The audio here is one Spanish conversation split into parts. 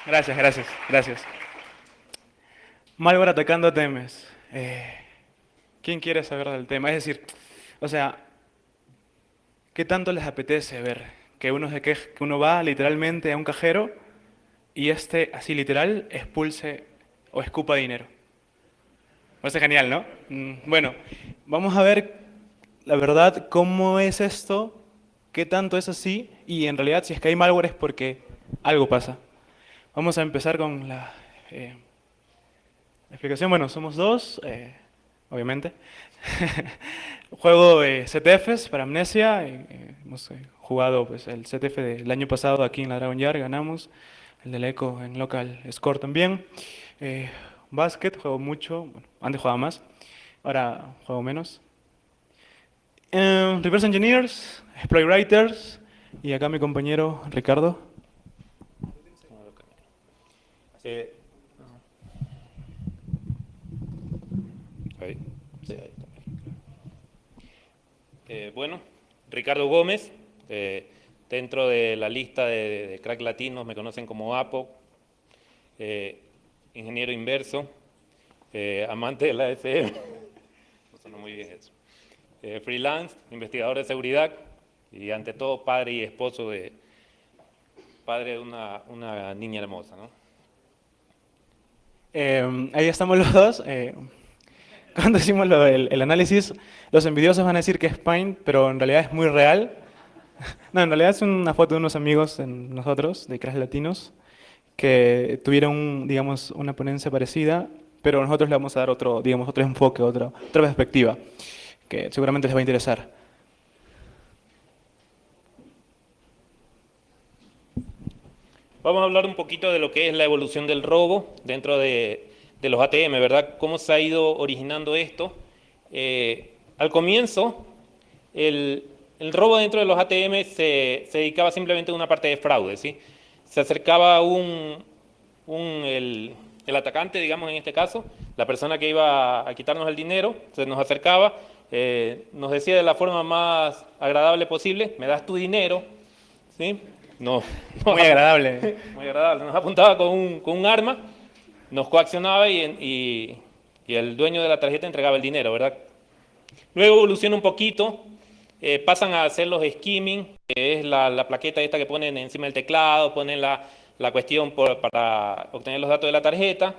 Gracias, gracias, gracias. Malware atacando a temes. ¿Quién quiere saber del tema? Es decir, o sea, ¿qué tanto les apetece ver que uno va literalmente a un cajero y este, así literal, expulse o escupa dinero? Parece genial, ¿no? Bueno, vamos a ver la verdad cómo es esto, qué tanto es así y en realidad si es que hay malware es porque algo pasa. Vamos a empezar con eh, la explicación. Bueno, somos dos, obviamente. Juego CTFs para Amnesia. Hemos jugado pues, el CTF del año pasado aquí en la Dragon Yard, ganamos. El del Echo en Local Score también. Eh, Basket, juego mucho. Bueno, antes jugaba más, ahora juego menos. Reverse Engineers, Exploit Writers. Y acá mi compañero Ricardo. Eh, ahí. Sí, ahí está. Bueno, Ricardo Gómez, dentro de la lista de crack latinos me conocen como APO, ingeniero inverso, amante de la FM, no suena muy bien eso, freelance, investigador de seguridad y ante todo padre y esposo padre de una niña hermosa, ¿no? Ahí estamos los dos. Cuando hicimos el análisis, los envidiosos van a decir que es Paint, pero en realidad es muy real. No, en realidad es una foto de unos amigos en nosotros, de Crash Latinos, que tuvieron, digamos, una ponencia parecida, pero nosotros le vamos a dar otro, digamos, otro enfoque, otra perspectiva, que seguramente les va a interesar. Vamos a hablar un poquito de lo que es la evolución del robo dentro de los ATM, ¿verdad? ¿Cómo se ha ido originando esto? Al comienzo, el robo dentro de los ATM se dedicaba simplemente a una parte de fraude, ¿sí? Se acercaba el atacante, digamos en este caso, la persona que iba a quitarnos el dinero, se nos acercaba, nos decía de la forma más agradable posible, me das tu dinero, ¿sí? No, Muy agradable. muy agradable. Nos apuntaba con un arma, nos coaccionaba y el dueño de la tarjeta entregaba el dinero, ¿verdad? Luego evoluciona un poquito, pasan a hacer los skimming, que es la plaqueta esta que ponen encima del teclado, ponen la cuestión para obtener los datos de la tarjeta.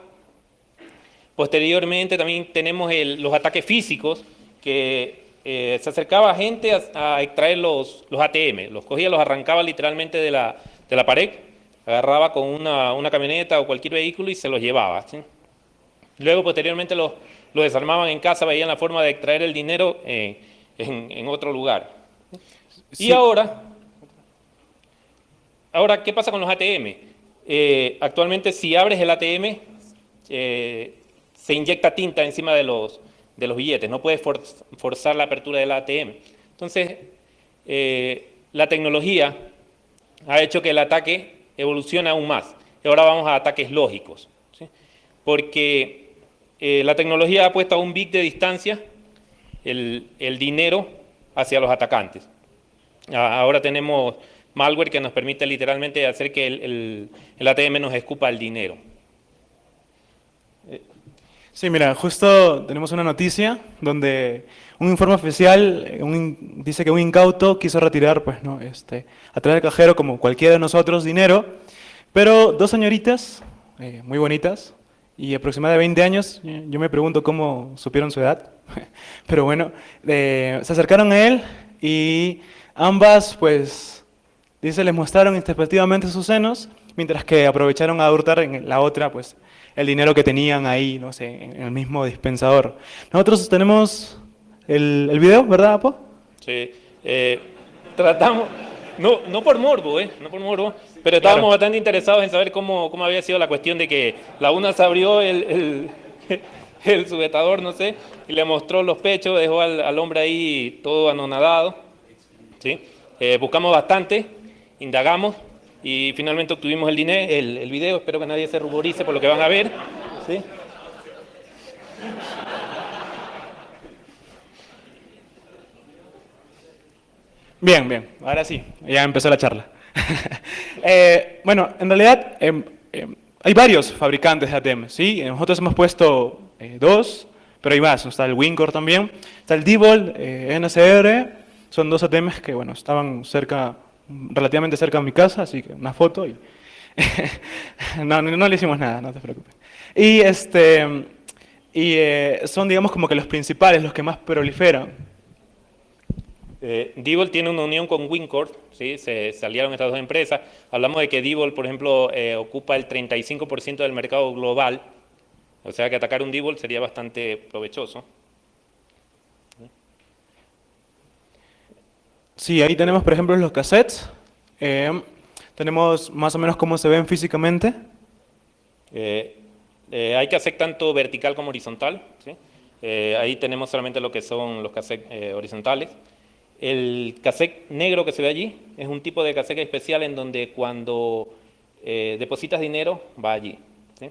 Posteriormente también tenemos los ataques físicos, que se acercaba a gente a extraer los ATM, los cogía, los arrancaba literalmente de la pared, agarraba con una camioneta o cualquier vehículo y se los llevaba, ¿sí? Luego posteriormente los desarmaban en casa, veían la forma de extraer el dinero en otro lugar. Y Sí, ahora, ¿qué pasa con los ATM? Actualmente si abres el ATM, se inyecta tinta encima de los billetes, no puedes forzar la apertura del ATM. Entonces, la tecnología ha hecho que el ataque evolucione aún más. Y ahora vamos a ataques lógicos, ¿sí? Porque la tecnología ha puesto a un bit de distancia el dinero hacia los atacantes. Ahora tenemos malware que nos permite literalmente hacer que el ATM nos escupa el dinero. sí, mira, justo tenemos una noticia donde un informe oficial dice que un incauto quiso retirar, pues, no, a través del cajero, como cualquiera de nosotros, dinero, pero dos señoritas, muy bonitas, y aproximadamente de 20 años, yo me pregunto cómo supieron su edad, pero bueno, se acercaron a él y ambas, pues, dice, les mostraron introspectivamente sus senos, mientras que aprovecharon a hurtar en la otra, pues, el dinero que tenían ahí, no sé, en el mismo dispensador. Nosotros tenemos el video, ¿verdad, Apo? Sí, tratamos, no por morbo, no por morbo, pero Claro. estábamos bastante interesados en saber cómo había sido la cuestión de que la una se abrió el sujetador, no sé, y le mostró los pechos, dejó al hombre ahí todo anonadado, ¿sí? Buscamos bastante, indagamos y finalmente obtuvimos el video. Espero que nadie se ruborice por lo que van a ver, ¿sí? Bien, bien, ahora sí, ya empezó la charla. Bueno, en realidad, hay varios fabricantes de ATM, ¿sí? Nosotros hemos puesto dos, pero hay más. Está el WinCore también, está el Diebold, NCR, son dos ATMs que, bueno, estaban cerca, relativamente cerca de mi casa, así que una foto y... no le hicimos nada, no te preocupes. Y, son, digamos, como que los principales, los que más proliferan. Diebold tiene una unión con WinCore, ¿sí? Se aliaron estas dos empresas. Hablamos de que Diebold, por ejemplo, ocupa el 35% del mercado global, o sea que atacar un Diebold sería bastante provechoso. Sí, ahí tenemos, por ejemplo, los cassettes. Tenemos más o menos cómo se ven físicamente. Hay cassette tanto vertical como horizontal, ¿sí? Ahí tenemos solamente lo que son los cassettes horizontales. El cassette negro que se ve allí es un tipo de cassette especial en donde cuando depositas dinero va allí, ¿sí?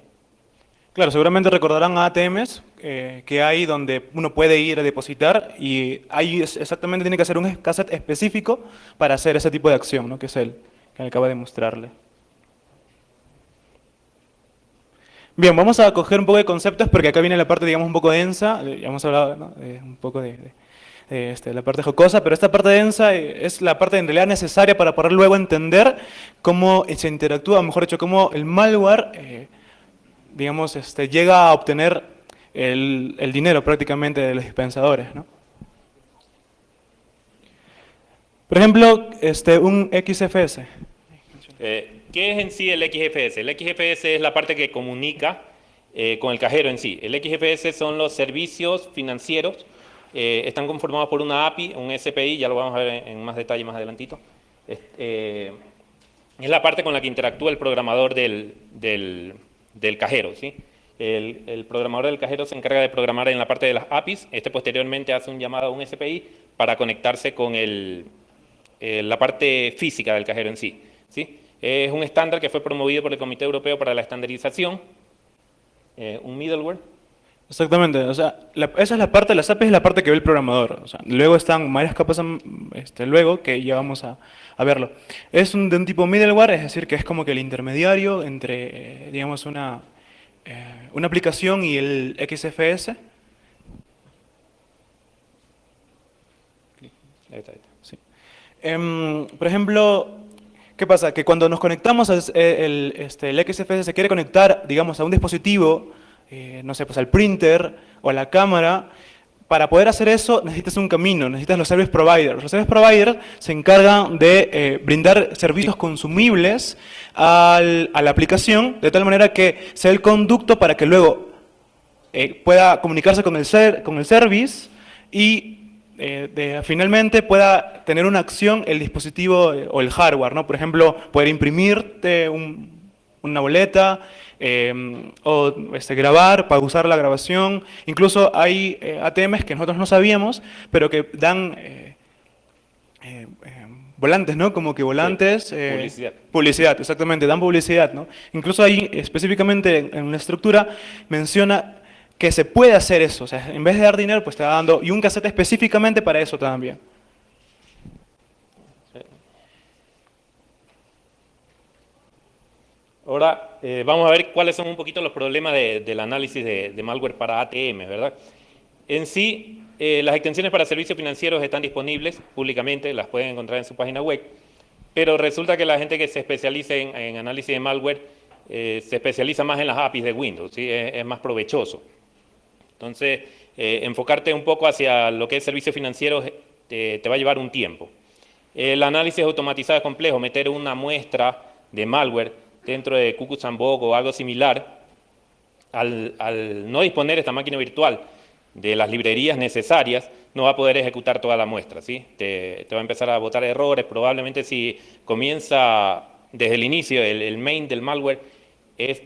Claro, seguramente recordarán a ATMs que hay donde uno puede ir a depositar y ahí exactamente tiene que hacer un cassette específico para hacer ese tipo de acción, ¿no? Que es el que acaba de mostrarle. Bien, vamos a coger un poco de conceptos porque acá viene la parte, digamos, un poco densa. Ya hemos hablado, ¿no? Un poco de la parte jocosa, pero esta parte densa es la parte en realidad necesaria para poder luego entender cómo se interactúa, mejor dicho, cómo el malware, digamos, llega a obtener el dinero prácticamente de los dispensadores, ¿no? Por ejemplo, un XFS. ¿Qué es en sí el XFS? El XFS es la parte que comunica con el cajero en sí. El XFS son los servicios financieros. Están conformados por una API, un SPI, ya lo vamos a ver en más detalle más adelantito. Es la parte con la que interactúa el programador del cajero, ¿sí? El programador del cajero se encarga de programar en la parte de las APIs. Posteriormente hace un llamado a un SPI para conectarse con la parte física del cajero en sí, ¿sí? Es un estándar que fue promovido por el Comité Europeo para la Estandarización, un middleware. Exactamente, o sea, esa es la parte, las APIs es la parte que ve el programador. O sea, luego están varias capas luego que ya vamos a verlo. Es de un tipo middleware, es decir, que es como que el intermediario entre, digamos, una aplicación y el XFS. Ahí está. Sí. Por ejemplo, ¿qué pasa? Que cuando nos conectamos, el XFS se quiere conectar, digamos, a un dispositivo, no sé, pues al printer o a la cámara. Para poder hacer eso necesitas un camino, necesitas los service providers. Los service providers se encargan de brindar servicios consumibles a la aplicación, de tal manera que sea el conducto para que luego pueda comunicarse con el service y finalmente pueda tener una acción el dispositivo o el hardware, ¿no? Por ejemplo, poder imprimirte una boleta, o grabar, pausar la grabación. Incluso hay ATMs que nosotros no sabíamos, pero que dan volantes, ¿no? Como que volantes... Sí, publicidad. Publicidad, exactamente, dan publicidad, ¿no? Incluso ahí, específicamente en la estructura, menciona que se puede hacer eso. O sea, en vez de dar dinero, pues te va dando... Y un cassette específicamente para eso también. Ahora vamos a ver cuáles son un poquito los problemas del análisis de malware para ATM, ¿verdad? En sí, las extensiones para servicios financieros están disponibles públicamente, las pueden encontrar en su página web, pero resulta que la gente que se especializa en análisis de malware se especializa más en las APIs de Windows, ¿sí? Es más provechoso. Entonces, enfocarte un poco hacia lo que es servicios financieros te va a llevar un tiempo. El análisis automatizado es complejo, meter una muestra de malware dentro de Cuckoo o algo similar, al no disponer esta máquina virtual de las librerías necesarias, no va a poder ejecutar toda la muestra, ¿sí? Te va a empezar a botar errores. Probablemente si comienza desde el inicio, el main del malware es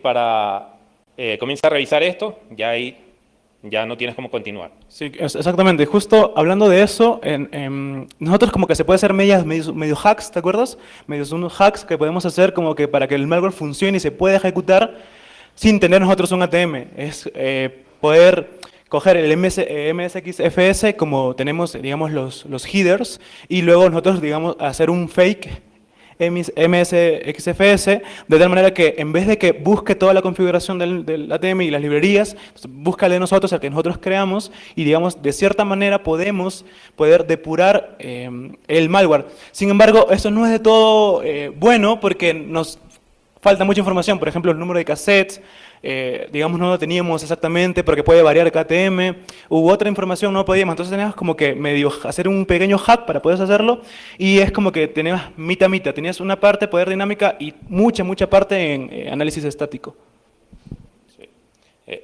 comienza a revisar esto, ya ahí ya no tienes cómo continuar. Sí, exactamente. Justo hablando de eso, nosotros como que se puede hacer medio hacks, ¿te acuerdas? Medios unos hacks que podemos hacer como que para que el malware funcione y se pueda ejecutar sin tener nosotros un ATM. Es poder coger el MSXFS como tenemos, digamos, los headers y luego nosotros, digamos, hacer un fake MSXFS, de tal manera que en vez de que busque toda la configuración del ATM y las librerías, busca de nosotros, el que nosotros creamos, y digamos, de cierta manera podemos poder depurar el malware. Sin embargo, esto no es de todo bueno porque nos falta mucha información, por ejemplo, el número de cassettes, digamos, no lo teníamos exactamente porque puede variar KTM, hubo otra información, no podíamos, entonces teníamos como que medio hacer un pequeño hack para poder hacerlo, y es como que tenías mitad, tenías una parte poder dinámica y mucha parte en análisis estático. Sí.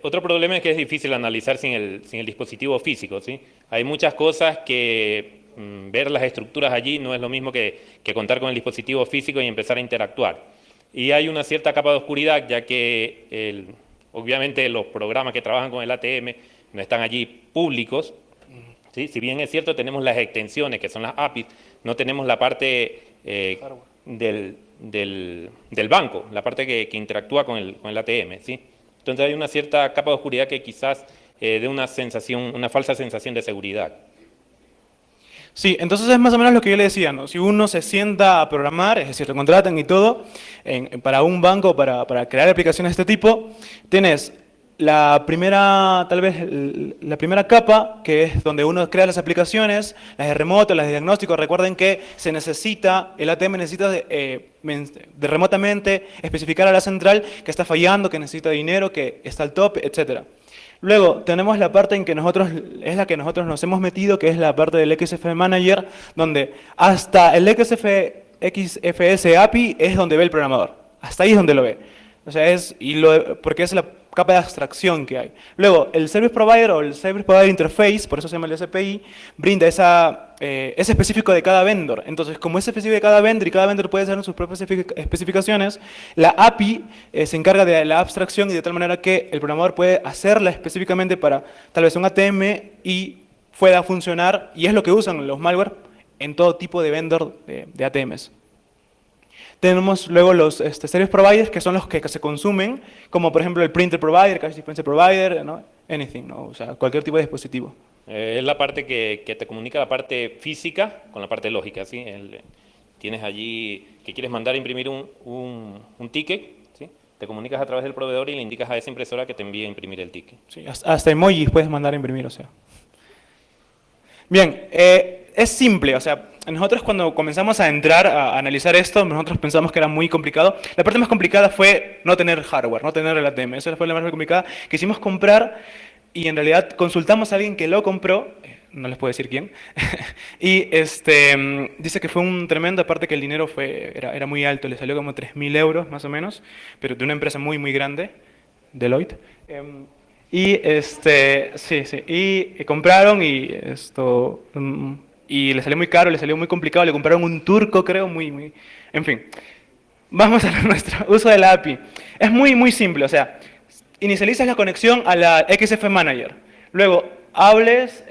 Otro problema es que es difícil analizar sin el dispositivo físico, ¿sí? Hay muchas cosas que ver las estructuras allí no es lo mismo que contar con el dispositivo físico y empezar a interactuar. Y hay una cierta capa de oscuridad, ya que obviamente los programas que trabajan con el ATM no están allí públicos, ¿sí? Si bien es cierto, tenemos las extensiones, que son las APIs, no tenemos la parte del banco, la parte que interactúa con el ATM, ¿sí? Entonces hay una cierta capa de oscuridad que quizás dé una falsa sensación de seguridad. Sí, entonces es más o menos lo que yo le decía, ¿no? Si uno se sienta a programar, es decir, lo contratan y todo, para un banco, para crear aplicaciones de este tipo, tienes la primera, tal vez, la primera capa, que es donde uno crea las aplicaciones, las de remoto, las de diagnóstico. Recuerden que se necesita, el ATM necesita de remotamente especificar a la central que está fallando, que necesita dinero, que está al top, etcétera. Luego tenemos la parte en que es la que nosotros nos hemos metido, que es la parte del XFS Manager, donde hasta el XFS API es donde ve el programador. Hasta ahí es donde lo ve. O sea, porque es la capa de abstracción que hay. Luego, el Service Provider o el Service Provider Interface, por eso se llama el SPI, brinda es específico de cada vendor. Entonces, como es específico de cada vendor y cada vendor puede hacer sus propias especificaciones, la API se encarga de la abstracción y de tal manera que el programador puede hacerla específicamente para tal vez un ATM y pueda funcionar, y es lo que usan los malware en todo tipo de vendor de ATMs. Tenemos luego los service providers, que son los que se consumen, como por ejemplo el printer provider, cache dispenser provider, ¿no? Anything, ¿no? O sea, cualquier tipo de dispositivo. Es la parte que te comunica la parte física con la parte lógica, ¿sí? Tienes allí que quieres mandar a imprimir un ticket, ¿sí? Te comunicas a través del proveedor y le indicas a esa impresora que te envíe a imprimir el ticket. Sí, hasta emojis puedes mandar a imprimir, o sea. Bien, es simple, o sea, nosotros cuando comenzamos a entrar a analizar esto, nosotros pensamos que era muy complicado. La parte más complicada fue no tener hardware, no tener el ATM. Esa fue la más complicada. Quisimos comprar y en realidad consultamos a alguien que lo compró, no les puedo decir quién, y dice que fue un tremendo, aparte que el dinero era muy alto, le salió como 3.000 euros más o menos, pero de una empresa muy grande, Deloitte. Y y compraron y le salió muy caro, le salió muy complicado, le compraron un turco, creo, en fin. Vamos a nuestro uso de la API. Es muy simple, o sea, inicializas la conexión a la XF Manager. Luego, abres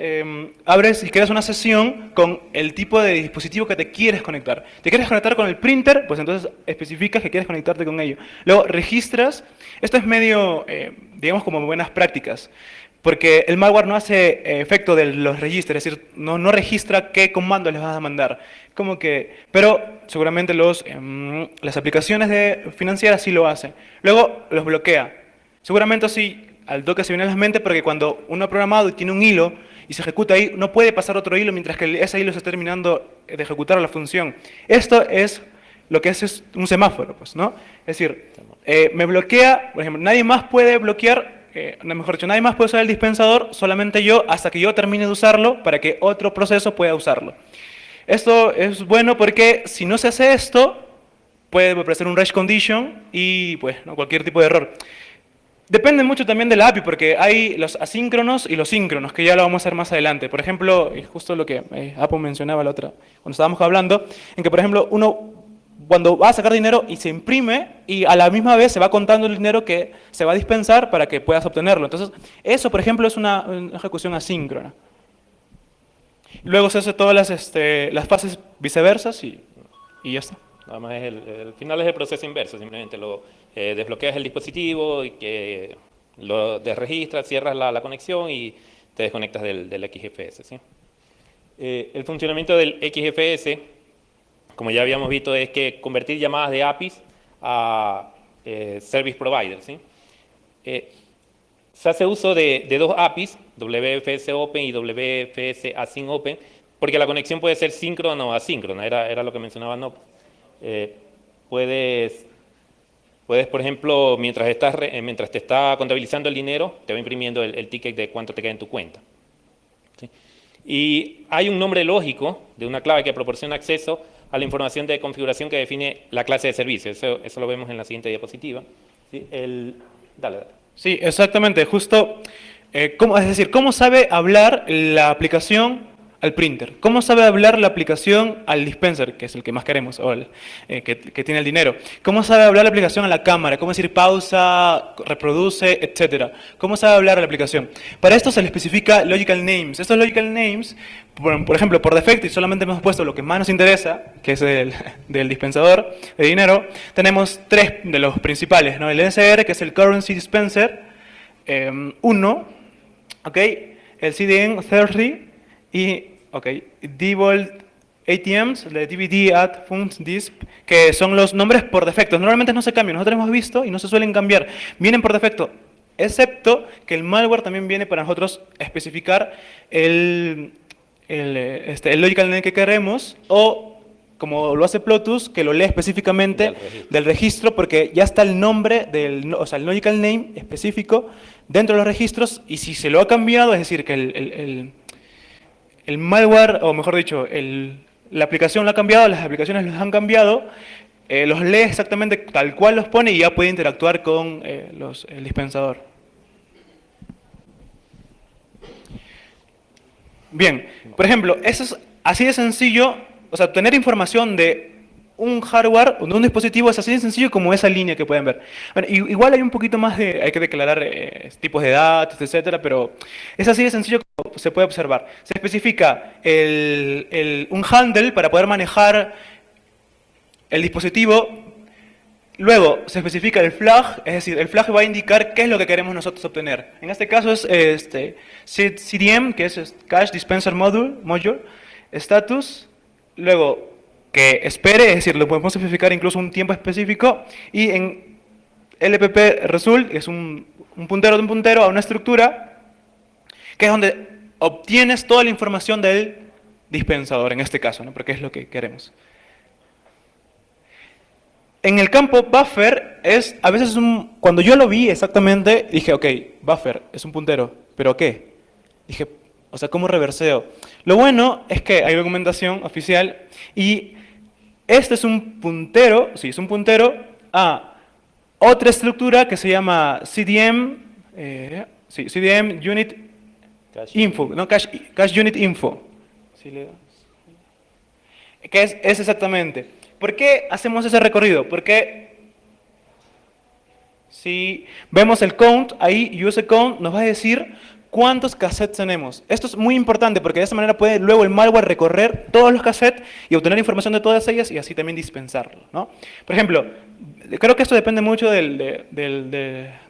y creas una sesión con el tipo de dispositivo que te quieres conectar. ¿Te quieres conectar con el printer? Pues entonces especificas que quieres conectarte con ello. Luego, registras. Esto es medio, digamos, como buenas prácticas. Porque el malware no hace efecto de los registros, es decir, no registra qué comando les vas a mandar. Pero seguramente las aplicaciones financieras sí lo hacen. Luego los bloquea. Seguramente así al toque se viene a la mente porque cuando uno ha programado y tiene un hilo y se ejecuta ahí, no puede pasar otro hilo mientras que ese hilo se está terminando de ejecutar la función. Esto es lo que es un semáforo, pues, ¿no? Es decir, me bloquea, por ejemplo, nadie más puede bloquear, mejor dicho, nadie más puede usar el dispensador, solamente yo, hasta que yo termine de usarlo para que otro proceso pueda usarlo. Esto es bueno porque si no se hace esto, puede aparecer un race condition y pues, ¿no? Cualquier tipo de error. Depende mucho también de la API, porque hay los asíncronos y los síncronos, que ya lo vamos a hacer más adelante. Por ejemplo, justo lo que Apo mencionaba la otra, cuando estábamos hablando, en que, por ejemplo, uno cuando va a sacar dinero y se imprime, y a la misma vez se va contando el dinero que se va a dispensar para que puedas obtenerlo. Entonces, eso, por ejemplo, es una ejecución asíncrona. Luego se hace todas las fases viceversas y ya está. Nada más el final es el proceso inverso, simplemente desbloqueas el dispositivo y que lo desregistras, cierras la conexión y te desconectas del XFS, ¿sí? El funcionamiento del XFS como ya habíamos visto, es que convertir llamadas de APIs a Service Provider, ¿sí? Se hace uso de dos APIs, WFS Open y WFS Async Open, porque la conexión puede ser síncrona o asíncrona, era lo que mencionaba no. Puedes, por ejemplo, mientras te está contabilizando el dinero, te va imprimiendo el ticket de cuánto te queda en tu cuenta, ¿sí? Y hay un nombre lógico de una clave que proporciona acceso a la información de configuración que define la clase de servicio. Eso lo vemos en la siguiente diapositiva, ¿sí? Dale. Sí, exactamente. Justo, es decir, ¿cómo sabe hablar la aplicación al printer? ¿Cómo sabe hablar la aplicación al dispenser, que es el que más queremos, o que tiene el dinero? ¿Cómo sabe hablar la aplicación a la cámara? ¿Cómo decir pausa, reproduce, etcétera? ¿Cómo sabe hablar la aplicación? Para esto se le especifica logical names. Estos logical names, por ejemplo, por defecto, y solamente hemos puesto lo que más nos interesa, que es del dispensador de dinero, tenemos tres de los principales, ¿no? El NSR, que es el Currency Dispenser, 1, ¿ok? El CDN 30, y, default ATMs, de DVD, Add, Funds, Disp, que son los nombres por defecto. Normalmente no se cambian, nosotros hemos visto y no se suelen cambiar. Vienen por defecto, excepto que el malware también viene para nosotros especificar el logical name que queremos, o como lo hace Plotus, que lo lee específicamente del registro, porque ya está el nombre, o sea, el logical name específico dentro de los registros, y si se lo ha cambiado, es decir, que el malware, o mejor dicho, la aplicación lo ha cambiado, las aplicaciones los han cambiado, los lee exactamente tal cual los pone y ya puede interactuar con el dispensador. Bien, por ejemplo, eso es así de sencillo, o sea, obtener información de un hardware o de un dispositivo es así de sencillo como esa línea que pueden ver. Bueno, igual hay un poquito más hay que declarar tipos de datos, etcétera, pero es así de sencillo como se puede observar. Se especifica un handle para poder manejar el dispositivo. Luego se especifica el flag, es decir, el flag va a indicar qué es lo que queremos nosotros obtener. En este caso es CDM, que es Cache Dispenser Module, status, luego que espere, es decir, lo podemos especificar incluso un tiempo específico, y en LPP result, que es un puntero de un puntero a una estructura, que es donde obtienes toda la información del dispensador, en este caso, ¿no? Porque es lo que queremos. En el campo buffer a veces cuando yo lo vi exactamente, dije, ok, buffer es un puntero, ¿pero qué? Dije, o sea, ¿cómo reverseo? Lo bueno es que hay documentación oficial y este es un puntero, sí, es un puntero a otra estructura que se llama CDM, CDM Unit Info, no, Cache Unit Info. ¿Qué es exactamente? ¿Por qué hacemos ese recorrido? Porque si vemos el count, ahí use count nos va a decir cuántos cassettes tenemos. Esto es muy importante porque de esa manera puede luego el malware recorrer todos los cassettes y obtener información de todas ellas y así también dispensarlo, ¿no? Por ejemplo, creo que esto depende mucho del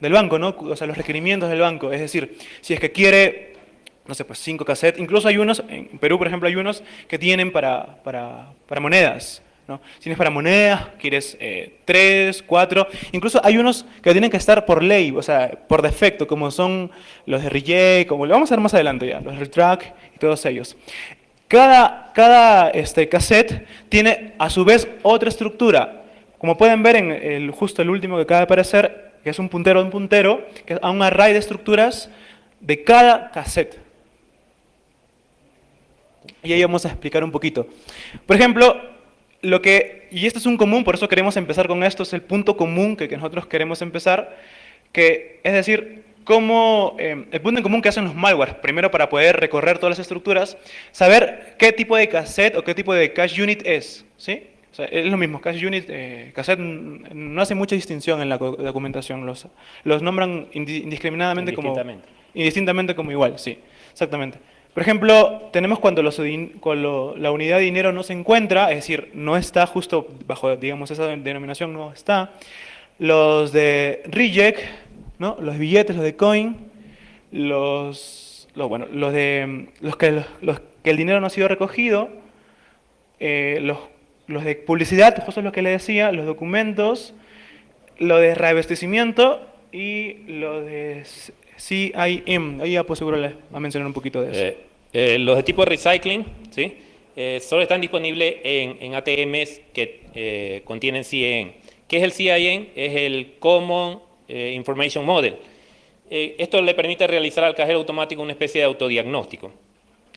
banco, ¿no? O sea, los requerimientos del banco. Es decir, si es que quiere, no sé, pues 5 cassettes. Incluso hay unos, en Perú, por ejemplo, hay unos que tienen para monedas, ¿no? Si tienes para monedas, quieres 3, 4, incluso hay unos que tienen que estar por ley, o sea, por defecto, como son los de Reject, como lo vamos a ver más adelante ya, los Retract y todos ellos. Cada cassette tiene a su vez otra estructura. Como pueden ver en justo el último que acaba de aparecer, que es un puntero, que es a un array de estructuras de cada cassette. Y ahí vamos a explicar un poquito. Por ejemplo, y esto es un común, por eso queremos empezar con esto, es el punto común que nosotros queremos empezar, que es decir, el punto en común que hacen los malwares, primero para poder recorrer todas las estructuras, saber qué tipo de cassette o qué tipo de cache unit es, ¿sí? O sea, es lo mismo, cache unit, cassette no hace mucha distinción en la documentación, los nombran indiscriminadamente indistintamente como igual, sí, exactamente. Por ejemplo, tenemos cuando la unidad de dinero no se encuentra, es decir, no está justo bajo, digamos, esa denominación, no está. Los de reject, ¿no? Los billetes, los de coin, los que el dinero no ha sido recogido, los los de publicidad, justo lo que le decía, los documentos, lo de reabastecimiento y lo de CIM. Ahí ya pues seguro les va a mencionar un poquito de eso. Los de tipo recycling, ¿sí? Solo están disponibles en ATMs que contienen CIM. ¿Qué es el CIM? Es el Common Information Model. Esto le permite realizar al cajero automático una especie de autodiagnóstico,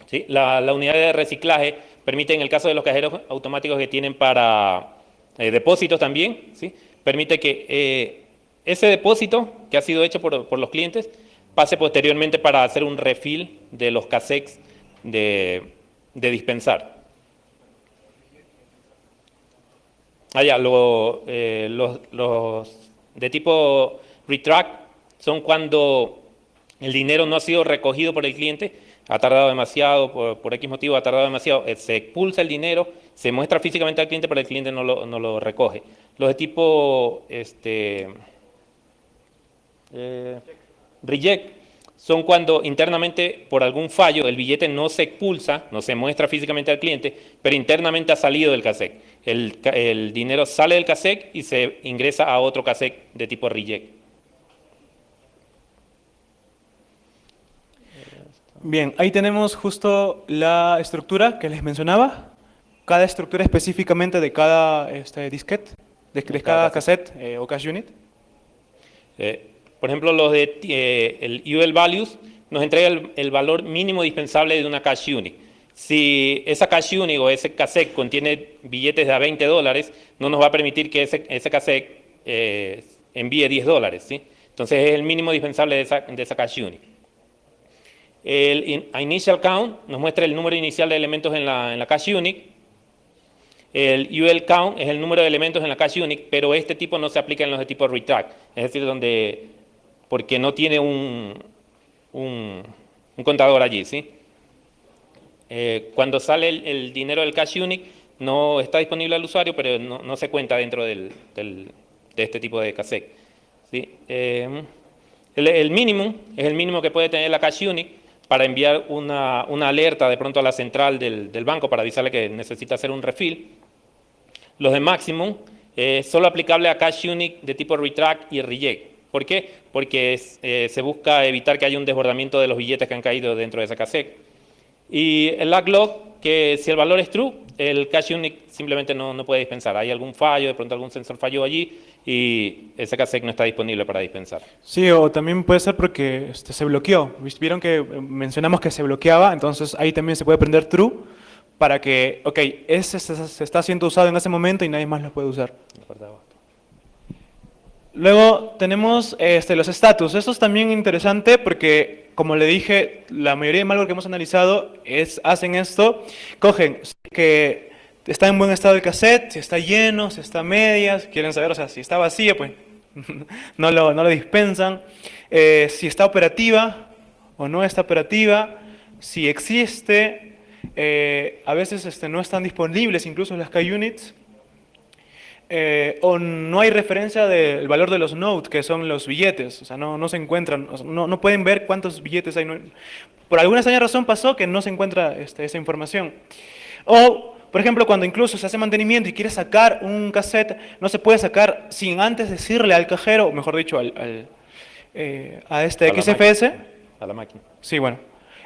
¿sí? La unidad de reciclaje permite, en el caso de los cajeros automáticos que tienen para depósitos también, ¿sí? Permite que ese depósito que ha sido hecho por los clientes pase posteriormente para hacer un refill de los cassettes de dispensar. Los de tipo retract son cuando el dinero no ha sido recogido por el cliente, ha tardado demasiado, por X motivo ha tardado demasiado, se expulsa el dinero, se muestra físicamente al cliente, pero el cliente no lo recoge. Los de tipo reject son cuando internamente, por algún fallo, el billete no se expulsa, no se muestra físicamente al cliente, pero internamente ha salido del cassette. El dinero sale del cassette y se ingresa a otro cassette de tipo reject. Bien, ahí tenemos justo la estructura que les mencionaba. Cada estructura específicamente de cada disquete, de cada cassette o cache unit. Por ejemplo, los de el UL Values nos entrega el valor mínimo dispensable de una cache unit. Si esa cache unit o ese cassette contiene billetes de a $20, no nos va a permitir que ese cassette envíe $10, ¿sí? Entonces es el mínimo dispensable de esa cache unit. El Initial Count nos muestra el número inicial de elementos en la cache unit. El UL Count es el número de elementos en la cache unit, pero este tipo no se aplica en los de tipo retract, es decir, porque no tiene un contador allí, ¿sí? Cuando sale el dinero del cache unit no está disponible al usuario, pero no se cuenta dentro de este tipo de cassette, ¿sí? El mínimo es el mínimo que puede tener la cache unit para enviar una alerta de pronto a la central del banco para avisarle que necesita hacer un refill. Los de maximum solo aplicable a cache unit de tipo retract y reject. ¿Por qué? Porque se busca evitar que haya un desbordamiento de los billetes que han caído dentro de esa cassette. Y el lag log, que si el valor es true, el cache unit simplemente no puede dispensar. Hay algún fallo, de pronto algún sensor falló allí y ese cassette no está disponible para dispensar. Sí, o también puede ser porque se bloqueó. Vieron que mencionamos que se bloqueaba, entonces ahí también se puede prender true para que, ok, ese se está siendo usado en ese momento y nadie más lo puede usar. Luego tenemos los status. Eso es también interesante porque, como le dije, la mayoría de malware que hemos analizado hacen esto, cogen que está en buen estado el cassette, si está lleno, si está a medias, quieren saber, o sea, si está vacía, pues no lo dispensan, si está operativa o no está operativa, si existe, a veces no están disponibles incluso las K-Units, o no hay referencia del valor de los notes, que son los billetes, o sea, no se encuentran, o sea, no pueden ver cuántos billetes hay. Por alguna extraña razón pasó que no se encuentra esa información. O, por ejemplo, cuando incluso se hace mantenimiento y quiere sacar un cassette, no se puede sacar sin antes decirle al cajero, o mejor dicho, a XFS. A la máquina. Sí, bueno.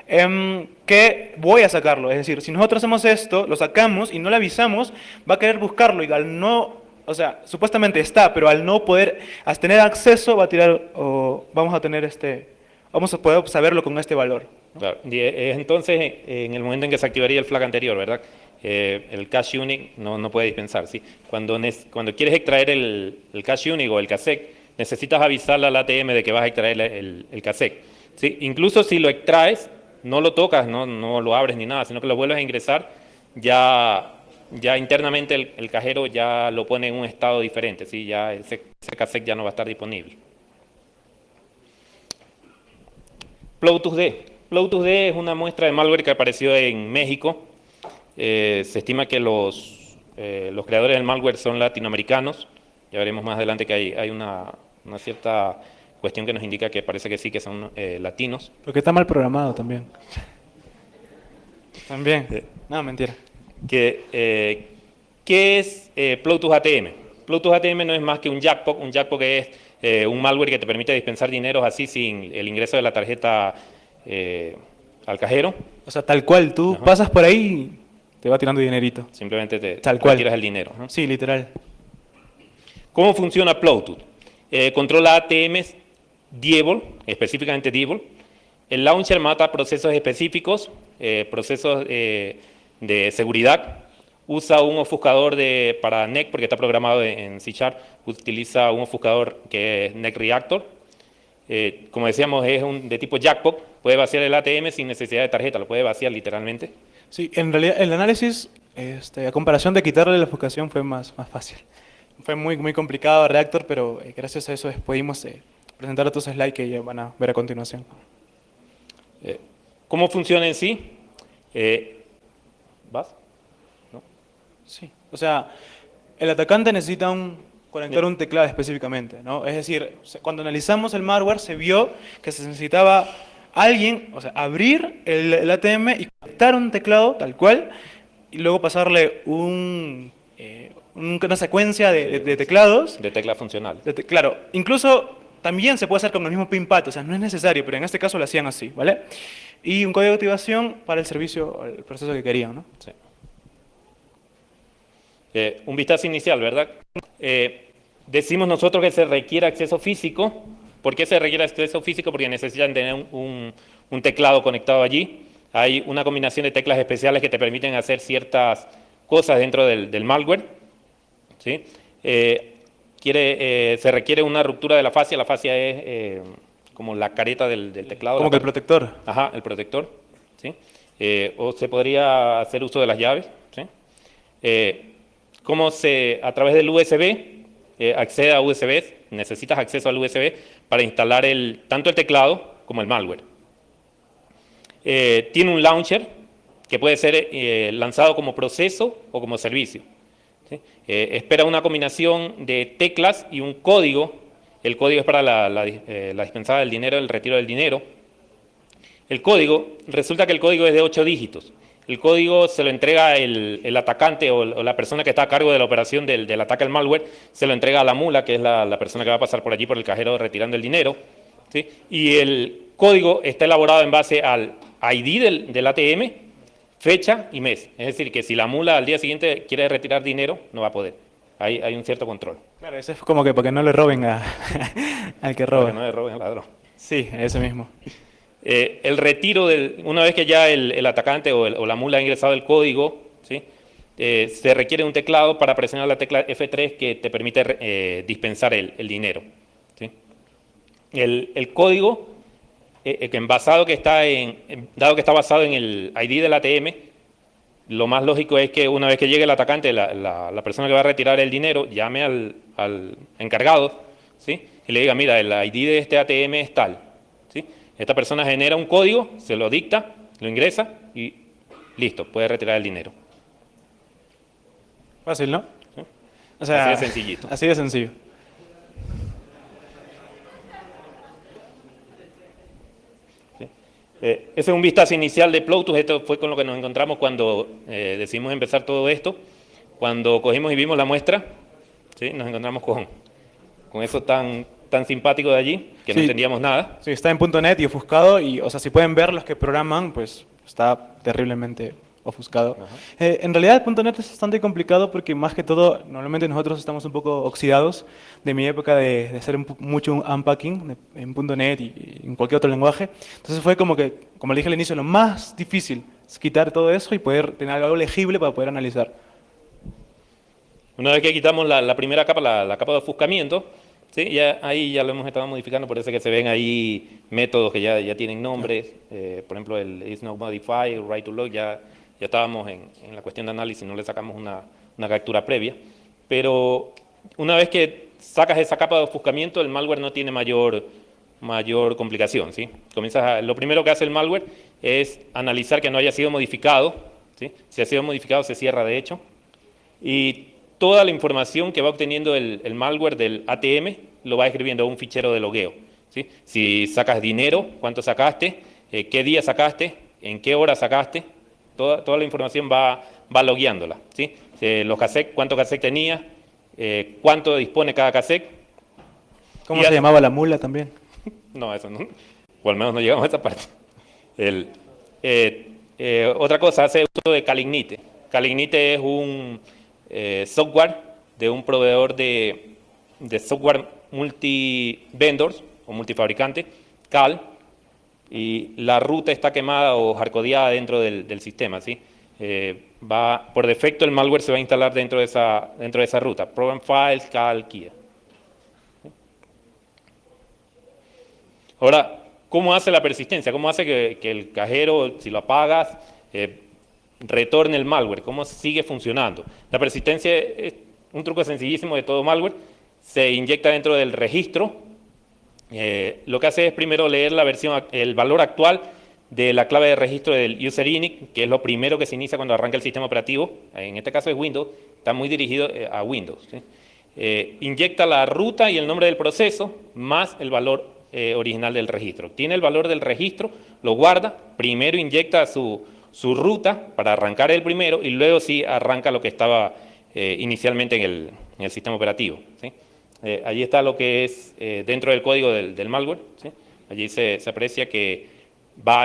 Que voy a sacarlo. Es decir, si nosotros hacemos esto, lo sacamos y no le avisamos, va a querer buscarlo y al no, o sea, supuestamente está, pero al no poder tener acceso, va a tirar, o vamos a poder saberlo con este valor, ¿no? Claro. Entonces, en el momento en que se activaría el flag anterior, ¿verdad? El cache unit no puede dispensar, ¿sí? Cuando quieres extraer el cache unit o el cassette, necesitas avisarle al ATM de que vas a extraer el cassette, ¿sí? Incluso si lo extraes, no lo tocas, no lo abres ni nada, sino que lo vuelves a ingresar, ya internamente el cajero ya lo pone en un estado diferente, ¿sí? Ya ese cassette ya no va a estar disponible. Plotus-D. Plotus-D es una muestra de malware que apareció en México. Se estima que los creadores del malware son latinoamericanos. Ya veremos más adelante que hay una cierta cuestión que nos indica que parece que sí, que son latinos. Porque está mal programado también. También. No, mentira. Que ¿Qué es Plotus ATM? Plotus ATM no es más que un jackpot. Un jackpot es un malware que te permite dispensar dineros así sin el ingreso de la tarjeta al cajero. O sea, tal cual, tú Ajá. pasas por ahí y te va tirando dinerito. Simplemente te Tal cual. retiras el dinero, ¿no? Sí, literal. ¿Cómo funciona Plotus? Controla ATMs Diebol, específicamente Diebol. El launcher mata procesos específicos, procesos de seguridad. Usa un ofuscador para NEC, porque está programado en C#. Utiliza un ofuscador que es NEC Reactor. Como decíamos, es de tipo jackpot. Puede vaciar el ATM sin necesidad de tarjeta, lo puede vaciar literalmente. Sí, en realidad el análisis, a comparación de quitarle la ofuscación, fue más fácil. Fue muy complicado Reactor, pero gracias a eso pudimos presentar otros slides que ya van a ver a continuación. ¿Cómo funciona en sí? ¿Vas? ¿No? Sí, o sea, el atacante necesita conectar un teclado específicamente, ¿no? Es decir, cuando analizamos el malware se vio que se necesitaba alguien, o sea, abrir el ATM y conectar un teclado tal cual y luego pasarle una secuencia de teclados. De tecla funcional. Claro, incluso también se puede hacer con el mismo pinpad, o sea, no es necesario, pero en este caso lo hacían así, ¿vale? Y un código de activación para el servicio, el proceso que querían, ¿no? Sí. Un vistazo inicial, ¿verdad? Decimos nosotros que se requiere acceso físico. ¿Por qué se requiere acceso físico? Porque necesitan tener un teclado conectado allí. Hay una combinación de teclas especiales que te permiten hacer ciertas cosas dentro del malware. ¿Sí? Se requiere una ruptura de la fascia. La fascia es como la careta del teclado. Como que el protector. Ajá, el protector. ¿Sí? O se podría hacer uso de las llaves. ¿Sí? ¿Cómo a través del USB accede a USB? Necesitas acceso al USB para instalar tanto el teclado como el malware. Tiene un launcher que puede ser lanzado como proceso o como servicio. ¿Sí? Espera una combinación de teclas y un código. El código es para la dispensada del dinero, el retiro del dinero. Resulta que el código es de 8 dígitos. El código se lo entrega el atacante o la persona que está a cargo de la operación del ataque al malware, se lo entrega a la mula, que es la persona que va a pasar por allí por el cajero retirando el dinero. ¿Sí? Y el código está elaborado en base al ID del ATM, fecha y mes. Es decir, que si la mula al día siguiente quiere retirar dinero, no va a poder. Hay un cierto control. Claro, ese es como que porque no le roben al que roba. Para que no le roben al ladrón. Sí, ese mismo. El retiro, una vez que ya el atacante o la mula ha ingresado el código, ¿sí? Se requiere un teclado para presionar la tecla F3 que te permite dispensar el dinero. ¿Sí? El código, dado que está basado en el ID del ATM, lo más lógico es que una vez que llegue el atacante, la persona que va a retirar el dinero, llame al encargado, ¿sí? Y le diga, mira, el ID de este ATM es tal. ¿Sí? Esta persona genera un código, se lo dicta, lo ingresa y listo, puede retirar el dinero. Fácil, ¿no? ¿Sí? O sea, así de sencillito. Así de sencillo. ¿Sí? Ese es un vistazo inicial de Plotus. Esto fue con lo que nos encontramos cuando decidimos empezar todo esto. Cuando cogimos y vimos la muestra, ¿sí? Nos encontramos con eso tan simpático de allí, que no entendíamos nada. Sí, está en .NET y ofuscado, y, o sea, si pueden ver los que programan, pues está terriblemente ofuscado. En realidad .NET es bastante complicado porque más que todo, normalmente nosotros estamos un poco oxidados de mi época de hacer mucho unpacking en .NET y en cualquier otro lenguaje. Entonces fue como que, como le dije al inicio, lo más difícil es quitar todo eso y poder tener algo legible para poder analizar. Una vez que quitamos la primera capa, la capa de ofuscamiento, ¿sí? Ahí ya lo hemos estado modificando, por eso que se ven ahí métodos que ya tienen nombres. Por ejemplo, el isNodeModify, el write2log, ya estábamos en la cuestión de análisis, no le sacamos una captura previa. Pero una vez que sacas esa capa de ofuscamiento, el malware no tiene mayor complicación. ¿Sí? Lo primero que hace el malware es analizar que no haya sido modificado. ¿Sí? Si ha sido modificado, se cierra de hecho. Y toda la información que va obteniendo el malware del ATM lo va escribiendo a un fichero de logueo. ¿Sí? Si sacas dinero, cuánto sacaste, qué día sacaste, en qué hora sacaste, toda la información va logueándola. ¿Sí? los cassettes, cuántos cassettes tenía, cuánto dispone cada cassette. ¿Cómo se llamaba la mula también? No, eso no. O al menos no llegamos a esa parte. Otra cosa, hace uso de Calignite. Calignite es un software de un proveedor de software multi-vendors o multifabricante, CAL, y la ruta está quemada o hardcodeada dentro del sistema, ¿sí? Por defecto el malware se va a instalar dentro de esa ruta. Program Files, CAL, Kia. Ahora, ¿cómo hace la persistencia? ¿Cómo hace que el cajero, si lo apagas, retorne el malware? ¿Cómo sigue funcionando? La persistencia es un truco sencillísimo de todo malware. Se inyecta dentro del registro. Lo que hace es primero leer el valor actual de la clave de registro del user init, que es lo primero que se inicia cuando arranca el sistema operativo. En este caso es Windows, está muy dirigido a Windows, ¿sí? Inyecta la ruta y el nombre del proceso más el valor original del registro. Tiene el valor del registro, lo guarda, primero inyecta su ruta para arrancar el primero y luego sí arranca lo que estaba inicialmente en el sistema operativo, ¿sí? Allí está lo que es dentro del código del malware, ¿sí? Allí se aprecia que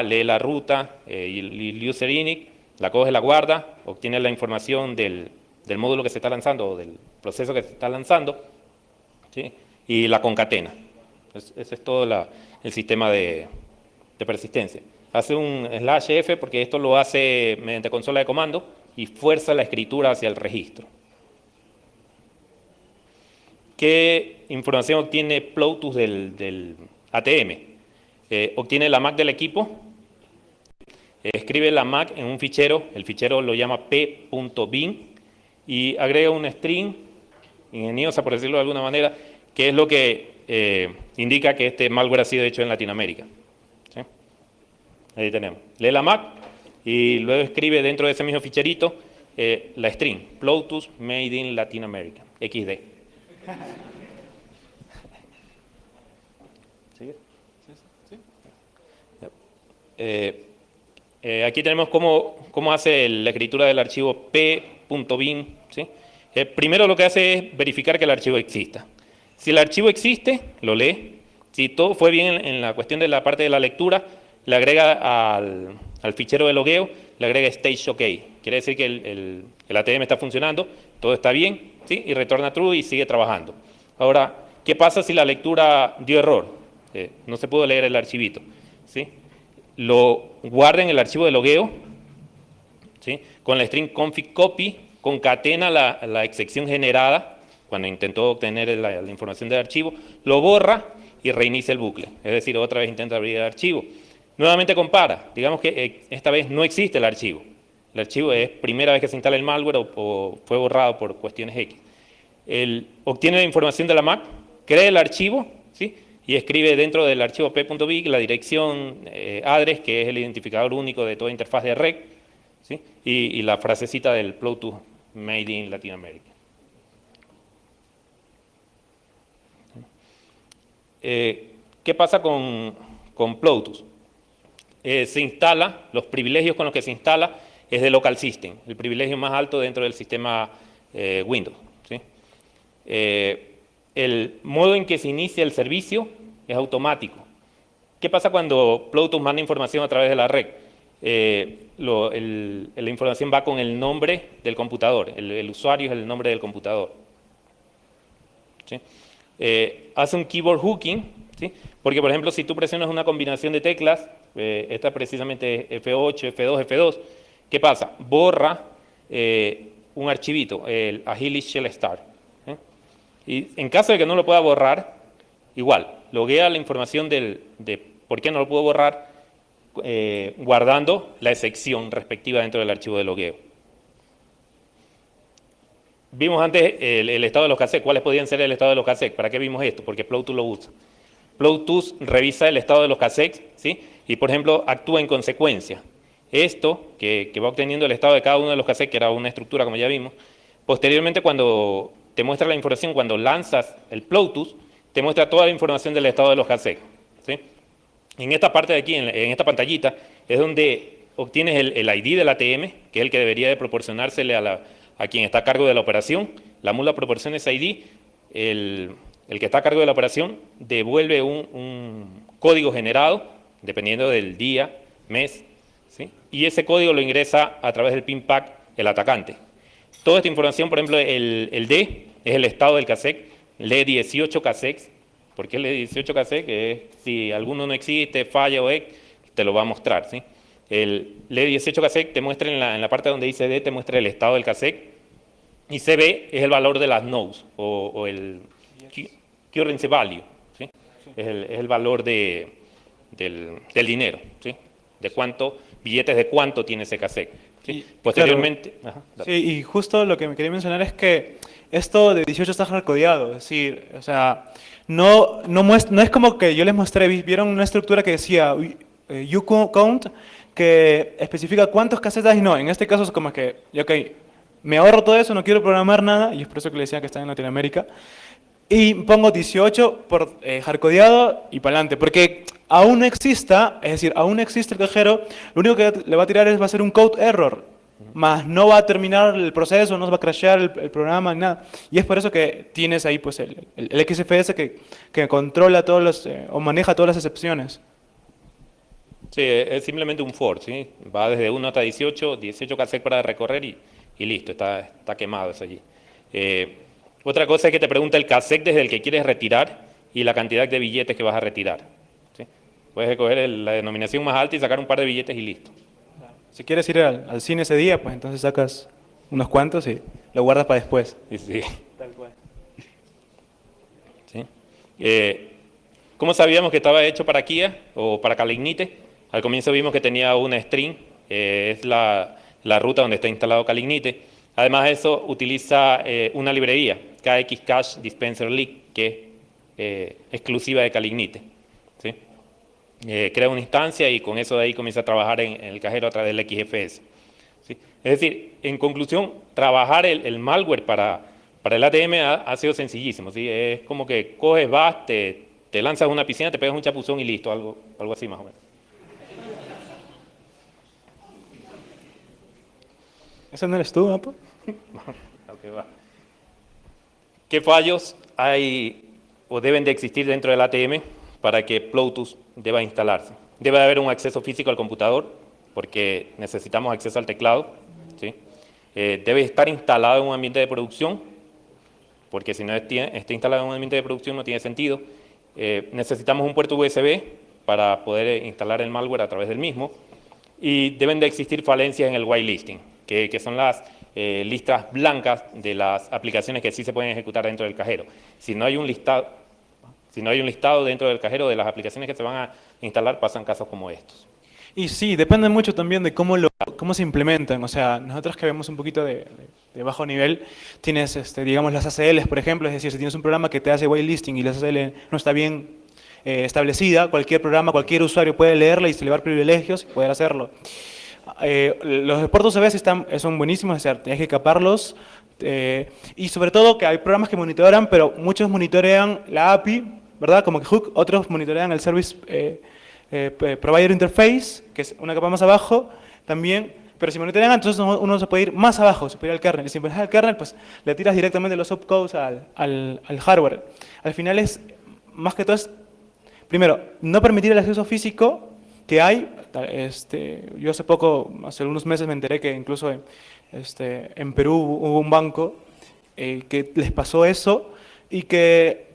lee la ruta y el user init, la coge, la guarda, obtiene la información del módulo que se está lanzando o del proceso que se está lanzando, ¿sí? Y la concatena. Ese es todo el sistema de persistencia. Hace un /F porque esto lo hace mediante consola de comando y fuerza la escritura hacia el registro. ¿Qué información obtiene Plautus del ATM? Obtiene la MAC del equipo, escribe la MAC en un fichero, el fichero lo llama p.bin y agrega un string ingeniosa, por decirlo de alguna manera, que es lo que indica que este malware ha sido hecho en Latinoamérica, ¿sí? Ahí tenemos. Lee la MAC y luego escribe dentro de ese mismo ficherito la string, Plautus Made in Latin America, XD. ¿Sigue? Aquí tenemos cómo hace la escritura del archivo p.bin, ¿sí? Primero lo que hace es verificar que el archivo exista. Si el archivo existe, lo lee. Si todo fue bien en la cuestión de la parte de la lectura, le agrega al fichero de logueo, le agrega stage OK. Quiere decir que el ATM está funcionando, todo está bien, ¿sí? Y retorna true y sigue trabajando. Ahora, ¿qué pasa si la lectura dio error? No se pudo leer el archivito, ¿sí? Lo guarda en el archivo de logueo, ¿sí? Con la string config copy, concatena la excepción generada cuando intentó obtener la información del archivo, lo borra y reinicia el bucle. Es decir, otra vez intenta abrir el archivo. Nuevamente compara. Digamos que esta vez no existe el archivo. El archivo es primera vez que se instala el malware o fue borrado por cuestiones X. Obtiene la información de la MAC, crea el archivo, ¿sí? Y escribe dentro del archivo p.bin la dirección address, que es el identificador único de toda interfaz de red, ¿sí? Y la frasecita del Plautus Made in Latin America. ¿Qué pasa con Plautus? Se instala, los privilegios con los que se instala es de local system, el privilegio más alto dentro del sistema Windows, ¿sí? El modo en que se inicia el servicio es automático. ¿Qué pasa cuando Plautus manda información a través de la red? La información va con el nombre del computador, el usuario es el nombre del computador, ¿sí? Hace un keyboard hooking, ¿sí? Porque, por ejemplo, si tú presionas una combinación de teclas, esta precisamente es F8, F2, F2, ¿qué pasa? Borra un archivito, el Agility Shell Start. Y en caso de que no lo pueda borrar, igual, loguea la información de por qué no lo puedo borrar, guardando la excepción respectiva dentro del archivo de logueo. Vimos antes el estado de los cassettes. ¿Cuáles podían ser el estado de los cassettes? ¿Para qué vimos esto? Porque Plautus lo usa. Plautus revisa el estado de los cassettes, ¿sí? Y, por ejemplo, actúa en consecuencia. Esto, que va obteniendo el estado de cada uno de los cassettes, que era una estructura, como ya vimos, posteriormente, cuando te muestra la información, cuando lanzas el Plautus, te muestra toda la información del estado de los cassettes, ¿sí? En esta parte de aquí, en esta pantallita, es donde obtienes el ID del ATM, que es el que debería de proporcionársele a a quien está a cargo de la operación. La mula proporciones ID, el que está a cargo de la operación devuelve un código generado, dependiendo del día, mes, ¿sí? Y ese código lo ingresa a través del PIN pack el atacante. Toda esta información, por ejemplo, el D es el estado del CASEC, lee 18 CASECs. ¿Por qué lee 18 CASEC? Que es, si alguno no existe, falla o te lo va a mostrar, ¿sí? El lee 18 CASEC te muestra en la parte donde dice D, te muestra el estado del CASEC. Y CB es el valor de las nodes, o el currency value, ¿sí? Es el valor del dinero, ¿sí? De cuánto, billetes de cuánto tiene ese CASEC, ¿sí? Posteriormente... Claro, sí, y justo lo que me quería mencionar es que esto de 18 está hardcodeado, es decir, o sea, no es como que yo les mostré, vieron una estructura que decía uCount, que especifica cuántos cassettes hay, no, en este caso es como que, ok, me ahorro todo eso, no quiero programar nada, y es por eso que le decía que está en Latinoamérica, y pongo 18 por hardcodeado y para adelante, porque aún no exista, es decir, aún no existe el cajero, lo único que le va a tirar va a ser un code error, más no va a terminar el proceso, no va a crashear el programa, nada. Y es por eso que tienes ahí pues el XFS que controla todos los, o maneja todas las excepciones. Sí, es simplemente un for, ¿sí? Va desde 1 hasta 18, 18 cassettes para recorrer y listo, está quemado eso allí. Otra cosa es que te pregunta el cassette desde el que quieres retirar y la cantidad de billetes que vas a retirar, ¿sí? Puedes escoger la denominación más alta y sacar un par de billetes y listo. Si quieres ir al cine ese día, pues entonces sacas unos cuantos y lo guardas para después. Sí. Tal cual. ¿Sí? ¿Cómo sabíamos que estaba hecho para Kia o para Calignite? Al comienzo vimos que tenía una string, es la ruta donde está instalado Calignite. Además de eso, utiliza una librería, KX Cache Dispenser Leak, que es exclusiva de Calignite, ¿sí? Crea una instancia y con eso de ahí comienza a trabajar en el cajero a través del XFS, ¿sí? Es decir, en conclusión, trabajar el malware para el ATM ha sido sencillísimo, ¿sí? Es como que coges, vas, te lanzas a una piscina, te pegas un chapuzón y listo, algo así más o menos. ¿Ese no eres tú, Apo? Okay, va. ¿Qué fallos hay o deben de existir dentro del ATM para que Plotus deba instalarse? Debe haber un acceso físico al computador, porque necesitamos acceso al teclado, ¿sí? Debe estar instalado en un ambiente de producción, porque si no está instalado en un ambiente de producción no tiene sentido. Necesitamos un puerto USB para poder instalar el malware a través del mismo. Y deben de existir falencias en el whitelisting, que son las listas blancas de las aplicaciones que sí se pueden ejecutar dentro del cajero. Si no hay un listado dentro del cajero de las aplicaciones que se van a instalar, pasan casos como estos. Y sí, depende mucho también de cómo se implementan. O sea, nosotros que vemos un poquito de bajo nivel, tienes, digamos, las ACLs, por ejemplo, es decir, si tienes un programa que te hace whitelisting y la ACL no está bien establecida, cualquier programa, cualquier usuario puede leerla y se le va a dar privilegios y poder hacerlo. Los puertos USB son buenísimos, o sea, tienes que caparlos. Y sobre todo que hay programas que monitorean, pero muchos monitorean la API, ¿verdad? Como que Hook, otros monitorean el Service Provider Interface, que es una capa más abajo también. Pero si monitorean, entonces uno se puede ir más abajo, se puede ir al kernel. Y si empiezas al kernel, pues le tiras directamente los opcodes al hardware. Al final es, más que todo, primero, no permitir el acceso físico que hay. Yo hace algunos meses me enteré que incluso en Perú hubo un banco que les pasó eso y que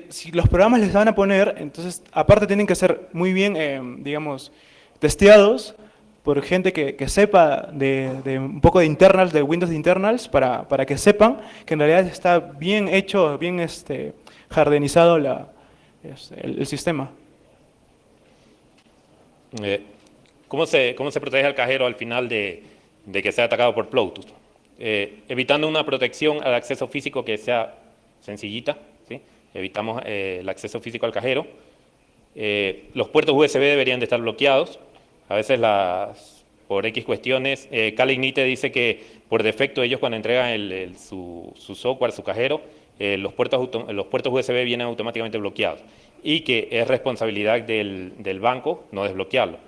si los programas les van a poner, entonces aparte tienen que ser muy bien, digamos, testeados por gente que sepa de un poco de internals, de Windows internals, para que sepan que en realidad está bien hecho, bien hardenizado el sistema. ¿Cómo se protege al cajero al final de que sea atacado por Plotus? Evitando una protección al acceso físico que sea sencillita, ¿sí? Evitamos el acceso físico al cajero. Los puertos USB deberían de estar bloqueados. A veces por X cuestiones, Calignite dice que por defecto ellos cuando entregan su software, su cajero, los puertos USB vienen automáticamente bloqueados y que es responsabilidad del banco no desbloquearlo.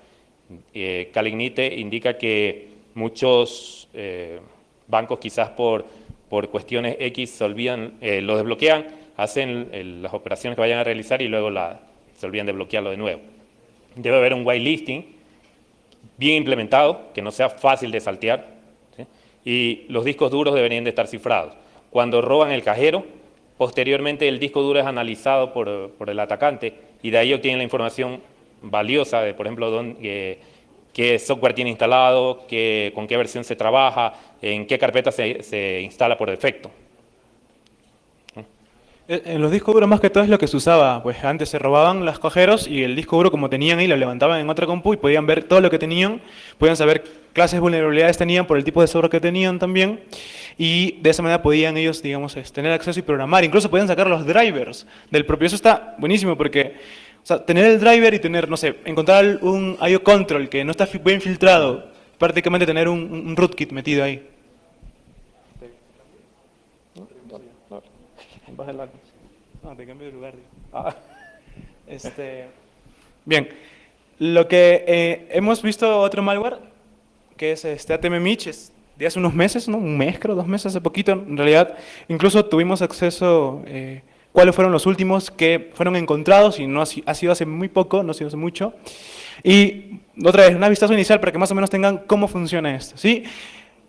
Calignite indica que muchos bancos quizás por cuestiones X se olvidan, lo desbloquean, hacen las operaciones que vayan a realizar y luego se olvidan de bloquearlo de nuevo. Debe haber un whitelisting bien implementado, que no sea fácil de saltear, ¿sí? Y los discos duros deberían de estar cifrados. Cuando roban el cajero, posteriormente el disco duro es analizado por el atacante y de ahí obtienen la información valiosa de, por ejemplo, qué software tiene instalado, con qué versión se trabaja, en qué carpeta se instala por defecto. En los discos duros más que todo es lo que se usaba, pues antes se robaban los cajeros y el disco duro como tenían ahí lo levantaban en otra compu y podían ver todo lo que tenían, podían saber clases de vulnerabilidades tenían por el tipo de software que tenían también y de esa manera podían ellos, digamos, tener acceso y programar, incluso podían sacar los drivers del propio, eso está buenísimo porque, o sea, tener el driver y tener, no sé, encontrar un IO control que no está bien filtrado, prácticamente tener un rootkit metido ahí. No, te cambio de lugar. Bien, lo que hemos visto otro malware, que es ATM Mitch, es de hace unos meses, ¿no? Un mes, creo, 2 meses, hace poquito. En realidad, incluso tuvimos acceso, cuáles fueron los últimos que fueron encontrados, y no ha sido hace muy poco, no ha sido hace mucho. Y otra vez, un vistazo inicial para que más o menos tengan cómo funciona esto, ¿sí?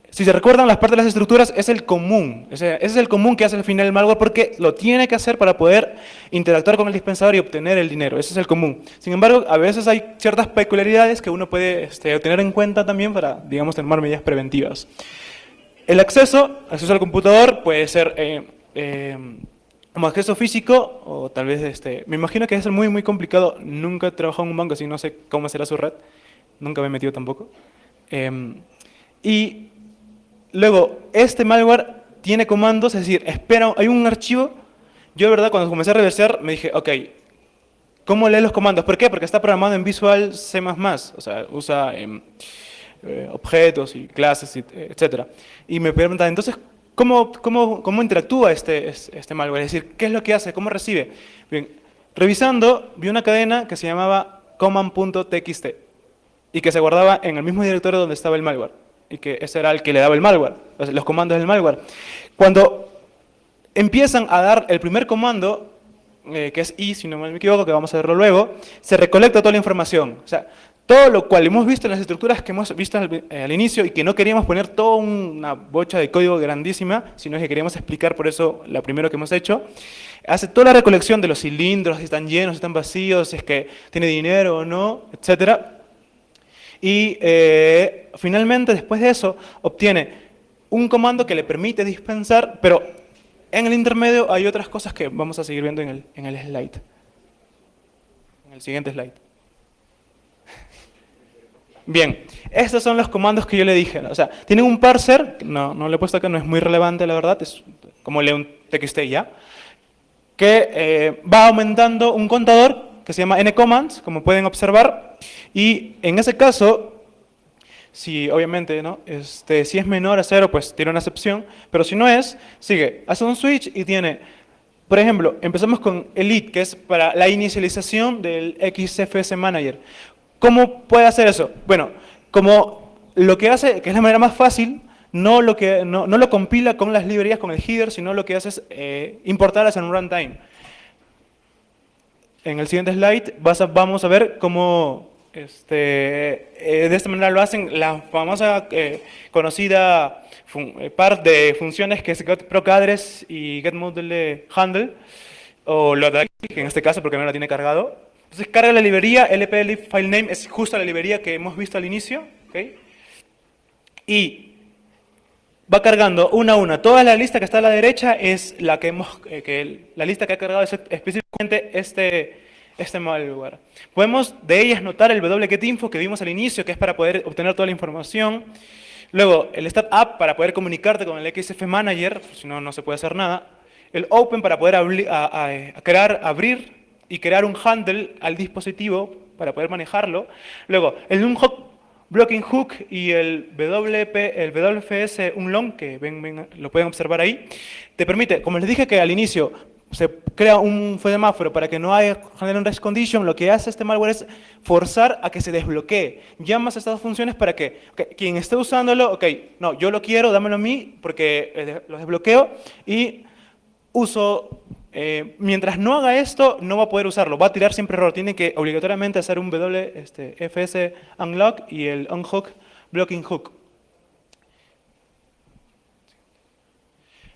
Si se recuerdan, las partes de las estructuras es el común. Ese es el común que hace al final el malware porque lo tiene que hacer para poder interactuar con el dispensador y obtener el dinero. Ese es el común. Sin embargo, a veces hay ciertas peculiaridades que uno puede tener en cuenta también para, digamos, tomar medidas preventivas. El acceso al computador puede ser como acceso físico o tal vez, me imagino que es muy, muy complicado. Nunca he trabajado en un banco, así no sé cómo será su red. Nunca me he metido tampoco. Y luego, este malware tiene comandos, es decir, espera, hay un archivo. Yo, de verdad, cuando comencé a reversear, me dije, ok, ¿cómo lee los comandos? ¿Por qué? Porque está programado en Visual C++, o sea, usa objetos y clases, etc. Y me preguntan, entonces, ¿cómo interactúa este malware? Es decir, ¿qué es lo que hace? ¿Cómo recibe? Bien, revisando, vi una cadena que se llamaba command.txt y que se guardaba en el mismo directorio donde estaba el malware. Y que ese era el que le daba el malware, los comandos del malware. Cuando empiezan a dar el primer comando, que es I, si no me equivoco, que vamos a verlo luego, se recolecta toda la información. O sea, todo lo cual hemos visto en las estructuras que hemos visto al inicio y que no queríamos poner toda una bocha de código grandísima, sino que queríamos explicar por eso lo primero que hemos hecho, hace toda la recolección de los cilindros, si están llenos, si están vacíos, si es que tiene dinero o no, etcétera. Y finalmente, después de eso, obtiene un comando que le permite dispensar, pero en el intermedio hay otras cosas que vamos a seguir viendo en el slide. En el siguiente slide. Bien, estos son los comandos que yo le dije. O sea, tienen un parser, no le he puesto acá, no es muy relevante la verdad, es como lee un TXT ya, que va aumentando un contador que se llama ncommands, como pueden observar, y en ese caso, si obviamente, ¿no? Si es menor a 0, pues tiene una excepción, pero si no es, sigue, hace un switch y tiene, por ejemplo, empezamos con elite, que es para la inicialización del XFS Manager. ¿Cómo puede hacer eso? Bueno, como lo que hace, que es la manera más fácil, no lo compila con las librerías, con el header, sino lo que hace es importarlas en un runtime. En el siguiente slide vamos a ver cómo de esta manera lo hacen. La famosa conocida par de funciones que es getProcAddress y getModule o load, que en este caso porque no la tiene cargado. Entonces carga la librería, lplib filename es justo la librería que hemos visto al inicio, ¿okay? Y va cargando una a una. Toda la lista que está a la derecha es la la lista que ha cargado específicamente este malware. Podemos de ellas notar el wgetinfo que vimos al inicio, que es para poder obtener toda la información. Luego, el StatUp para poder comunicarte con el XF Manager, si no, no se puede hacer nada. El Open para poder abrir y crear un handle al dispositivo para poder manejarlo. Luego, el Unhook Blocking Hook y el WFS Unlong, que lo pueden observar ahí, te permite, como les dije que al inicio, se crea un semáforo para que no haya genere un rest condition, lo que hace este malware es forzar a que se desbloquee. Llamas a estas funciones para que quien esté usándolo, ok, no, yo lo quiero, dámelo a mí porque lo desbloqueo y uso. Mientras no haga esto, no va a poder usarlo, va a tirar siempre error. Tiene que obligatoriamente hacer un WFS unlock y el unhook blocking hook.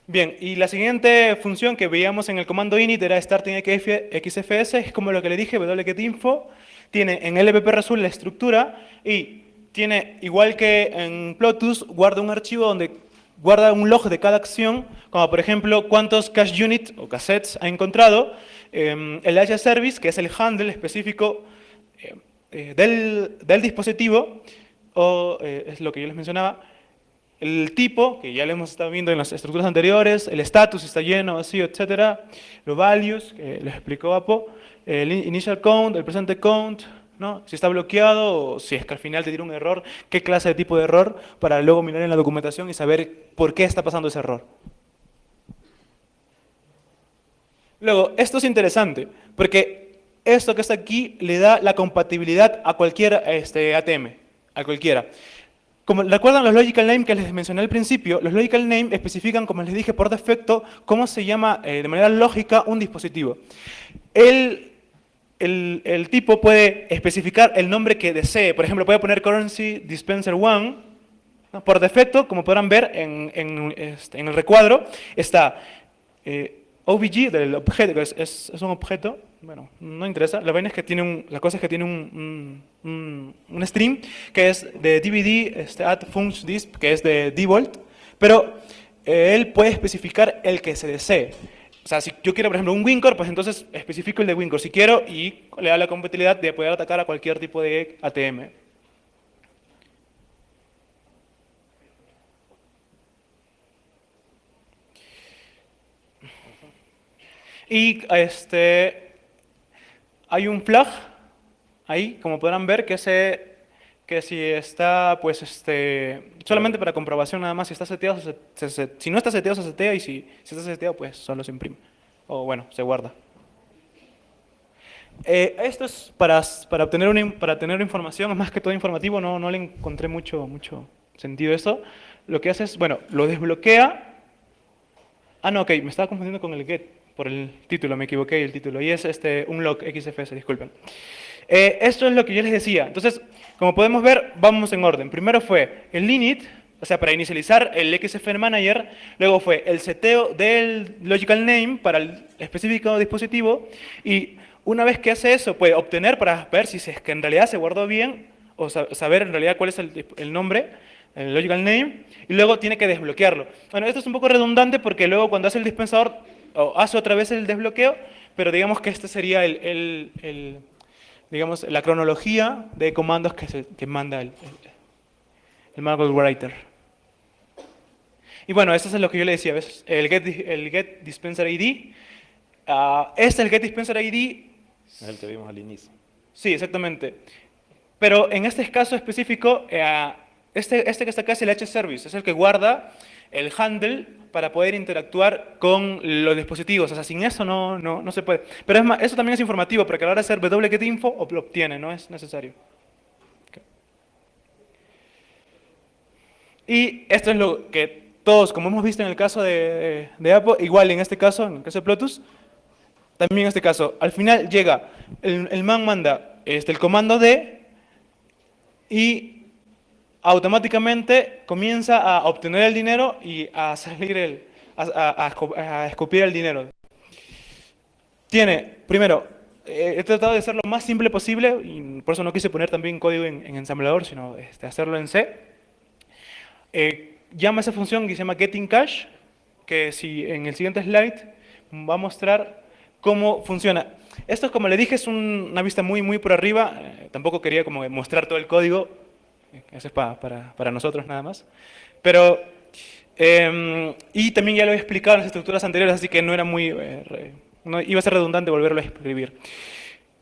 Bien, y la siguiente función que veíamos en el comando init era starting xfs, es como lo que le dije, wgetinfo, tiene en lvp result la estructura y tiene, igual que en Plotus, guarda un archivo donde guarda un log de cada acción, como por ejemplo cuántos cache units o cassettes ha encontrado, el hservice, que es el handle específico del dispositivo, o es lo que yo les mencionaba, el tipo, que ya lo hemos estado viendo en las estructuras anteriores, el status, si está lleno, vacío, etcétera, los values, que les explicó Apo, el initial count, el present count, ¿no? Si está bloqueado o si es que al final te tira un error, qué clase de tipo de error, para luego mirar en la documentación y saber por qué está pasando ese error. Luego, esto es interesante, porque esto que está aquí le da la compatibilidad a cualquier ATM, a cualquiera. Como recuerdan los logical name que les mencioné al principio, los logical name especifican, como les dije, por defecto, cómo se llama de manera lógica un dispositivo. El tipo puede especificar el nombre que desee. Por ejemplo, puede poner currency dispenser 1. ¿No? Por defecto, como podrán ver en el recuadro, está OBG del objeto, que es un objeto. Bueno, no interesa. La vaina es que tiene la cosa es que tiene un string que es de DVD add func disp, que es de default, pero él puede especificar el que se desee. O sea, si yo quiero, por ejemplo, un WinCore, pues entonces especifico el de WinCore si quiero y le da la compatibilidad de poder atacar a cualquier tipo de ATM. Y hay un flag ahí, como podrán ver, que si está, pues, solamente para comprobación nada más, si está seteado, si no está seteado, se setea, y si está seteado, pues solo se imprime. O bueno, se guarda. Esto es para tener información, es más que todo informativo, no le encontré mucho sentido a esto. Lo que hace es, bueno, lo desbloquea. Ah, no, ok, me estaba confundiendo con el get. Por el título, me equivoqué el título, y es un log XFS, disculpen. Esto es lo que yo les decía. Entonces, como podemos ver, vamos en orden. Primero fue el init, o sea, para inicializar el XFN Manager, luego fue el seteo del logical name para el específico dispositivo, y una vez que hace eso, puede obtener para ver si es que en realidad se guardó bien, o saber en realidad cuál es el nombre, el logical name, y luego tiene que desbloquearlo. Bueno, esto es un poco redundante porque luego cuando hace el dispensador, o hace otra vez el desbloqueo, pero digamos que este sería digamos, la cronología de comandos que manda el malware writer. Y bueno, eso es lo que yo le decía, ¿ves? El get dispenser ID. El get dispenser ID. Es el que vimos al inicio. Sí, exactamente. Pero en este caso específico, este que está acá es el hservice, es el que guarda el handle para poder interactuar con los dispositivos. O sea, sin eso no se puede. Pero es más, eso también es informativo, porque a la hora de hacer wgetinfo lo obtiene, no es necesario. Okay. Y esto es lo que todos, como hemos visto en el caso de Apple, igual en este caso, en el caso de Plotus, también en este caso, al final llega, el man manda el comando D y automáticamente comienza a obtener el dinero y a salir a escupir el dinero. Tiene, primero, he tratado de ser lo más simple posible, y por eso no quise poner también código en ensamblador, sino hacerlo en C. Llama esa función que se llama gettingCache, que si en el siguiente slide va a mostrar cómo funciona. Esto, como le dije, es una vista muy por arriba. Tampoco quería como mostrar todo el código. Eso es para nosotros nada más. Pero, y también ya lo he explicado en las estructuras anteriores, así que no era no iba a ser redundante volverlo a escribir.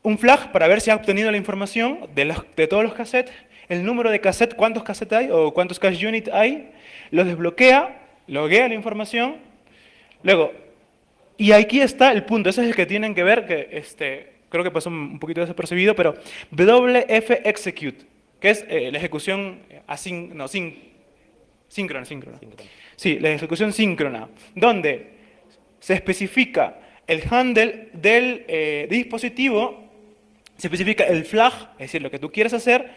Un flag para ver si ha obtenido la información de todos los cassettes, el número de cassettes, cuántos cassettes hay o cuántos cache units hay, los desbloquea, loguea la información, luego Y aquí está el punto, ese es el que tienen que ver, que creo que pasó un poquito desapercibido, pero WF Execute, que es la ejecución síncrona. Síncrona. Sí, la ejecución síncrona, donde se especifica el handle del dispositivo, se especifica el flag, es decir, lo que tú quieres hacer,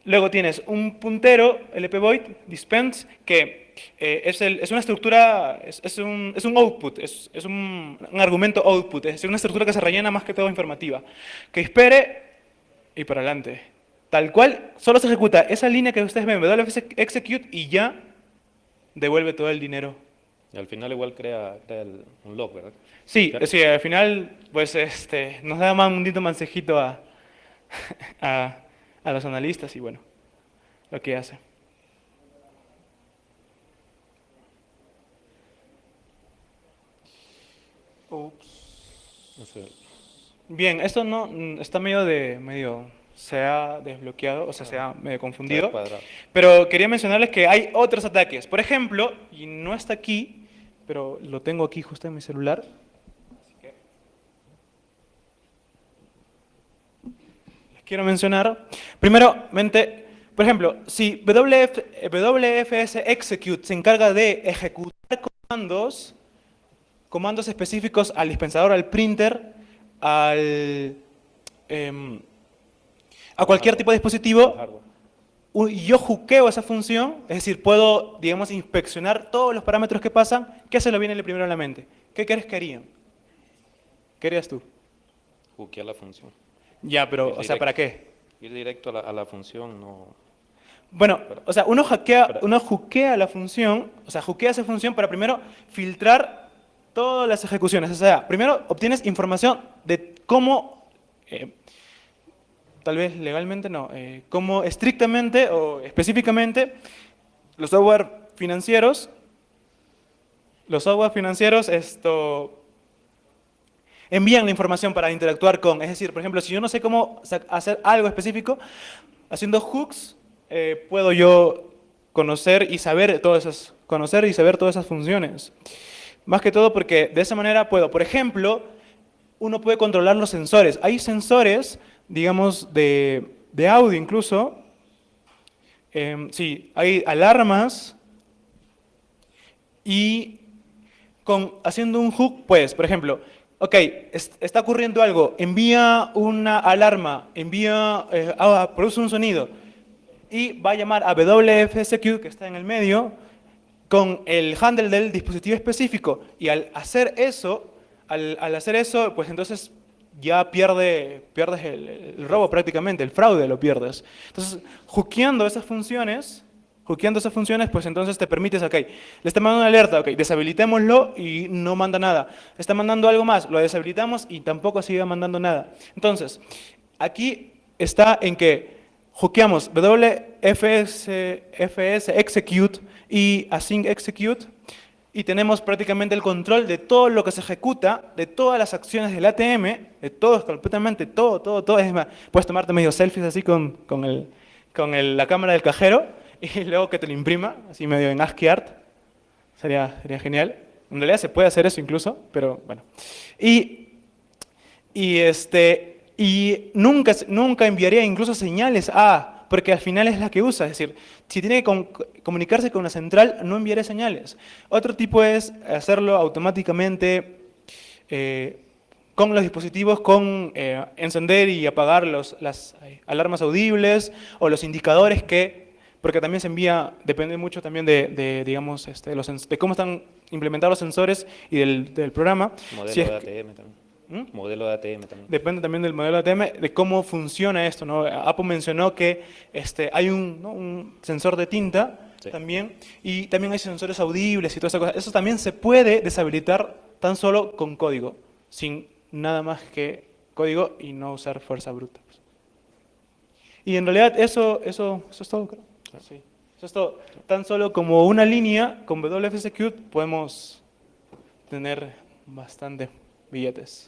luego tienes un puntero, LP void, dispense, que es una estructura, es un output, es un argumento output, es decir, una estructura que se rellena más que todo informativa, que espere y para adelante. Tal cual, solo se ejecuta esa línea que ustedes ven, WF execute, y ya devuelve todo el dinero. Y al final igual crea un log, ¿verdad? Sí, Claro. sí, al final, pues nos da más un dito mansejito a, a los analistas y bueno, lo que hace. No sé. Bien, esto no está medio se ha desbloqueado, o sea, se ha medio confundido. Cuadrado. Pero quería mencionarles que hay otros ataques. Por ejemplo, y no está aquí, pero lo tengo aquí justo en mi celular. Así que les quiero mencionar. Primeramente, por ejemplo, si WFS Execute se encarga de ejecutar comandos específicos al dispensador, al printer, a cualquier tipo de dispositivo, Hardware. yo juqueo esa función, es decir, puedo, digamos, inspeccionar todos los parámetros que pasan. ¿Qué se lo viene primero a la mente? ¿Qué crees que harían? ¿Qué harías tú? Hookear la función. Ya, pero, Ir o sea, directo. ¿para qué? Ir directo a la función, no. Bueno, o sea, uno Espera. juquea la función, o sea, juquea esa función para primero filtrar todas las ejecuciones. O sea, primero obtienes información de cómo, tal vez legalmente no, cómo estrictamente o específicamente los software financieros envían la información para interactuar con. Es decir, por ejemplo, si yo no sé cómo hacer algo específico, haciendo hooks, puedo yo conocer y saber todas esas funciones. Más que todo porque de esa manera puedo, por ejemplo, uno puede controlar los sensores. Hay sensores, digamos, de audio incluso. Sí, hay alarmas y haciendo un hook, pues, por ejemplo, ok, está ocurriendo algo, envía una alarma, produce un sonido y va a llamar a WFSQ, que está en el medio, con el handle del dispositivo específico. Y al hacer eso, pues entonces ya pierdes el robo prácticamente, el fraude lo pierdes. Entonces, hookeando esas funciones, pues entonces te permites, ok, le está mandando una alerta, ok, deshabilitémoslo y no manda nada. Le está mandando algo más, lo deshabilitamos y tampoco sigue mandando nada. Entonces, aquí está en que hookeamos WFS execute y async execute y tenemos prácticamente el control de todo lo que se ejecuta, de todas las acciones del ATM, de todo, completamente todo. Es más, puedes tomarte medio selfies así con la cámara del cajero y luego que te lo imprima, así medio en ASCII art. Sería genial. En realidad se puede hacer eso incluso, pero bueno. Y nunca enviaría incluso señales porque al final es la que usa, es decir, si tiene que comunicarse con la central, no enviaré señales. Otro tipo es hacerlo automáticamente con los dispositivos, con encender y apagar las alarmas audibles o los indicadores porque también se envía, depende mucho también digamos, de cómo están implementados los sensores y del programa. Modelo Si es de ATM también. Modelo de ATM también. Depende también del modelo de ATM, de cómo funciona esto, ¿no? Apple mencionó que hay un sensor de tinta también, y también hay sensores audibles y toda esa cosa. Eso también se puede deshabilitar tan solo con código, sin nada más que código y no usar fuerza bruta. Y en realidad eso es todo, creo. Sí. Eso es todo. Tan solo como una línea con WFSecute podemos tener bastante billetes.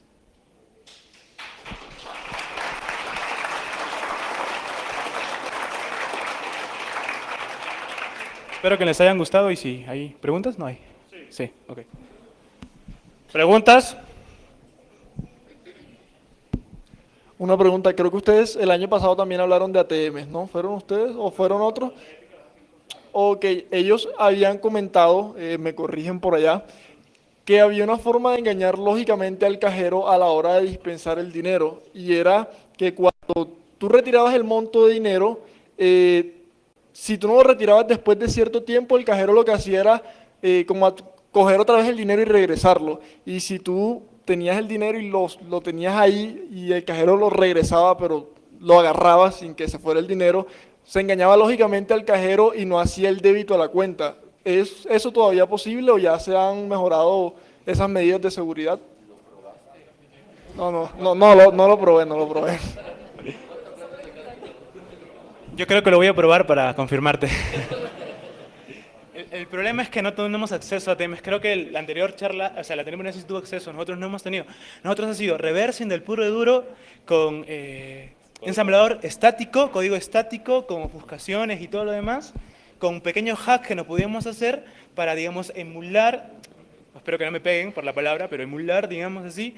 Espero que les hayan gustado y si hay preguntas, no hay. Sí, ok. ¿Preguntas? Una pregunta, creo que ustedes el año pasado también hablaron de ATMs, ¿no? ¿Fueron ustedes o fueron otros? Ok, ellos habían comentado, me corrigen por allá, que había una forma de engañar lógicamente al cajero a la hora de dispensar el dinero, y era que cuando tú retirabas el monto de dinero, si tú no lo retirabas después de cierto tiempo, el cajero lo que hacía era coger otra vez el dinero y regresarlo. Y si tú tenías el dinero y lo tenías ahí y el cajero lo regresaba, pero lo agarraba sin que se fuera el dinero, se engañaba lógicamente al cajero y no hacía el débito a la cuenta. ¿Es eso todavía posible o ya se han mejorado esas medidas de seguridad? No lo probé, no lo probé. Yo creo que lo voy a probar para confirmarte. El problema es que no tenemos acceso a temas. Creo que la anterior charla, o sea, la anterior vez sí tuvo acceso, nosotros no hemos tenido. Nosotros ha sido reversing del puro y duro con ensamblador estático, código estático, con ofuscaciones y todo lo demás, con pequeños hacks que nos podíamos hacer para, digamos, emular, espero que no me peguen por la palabra, pero emular, digamos así,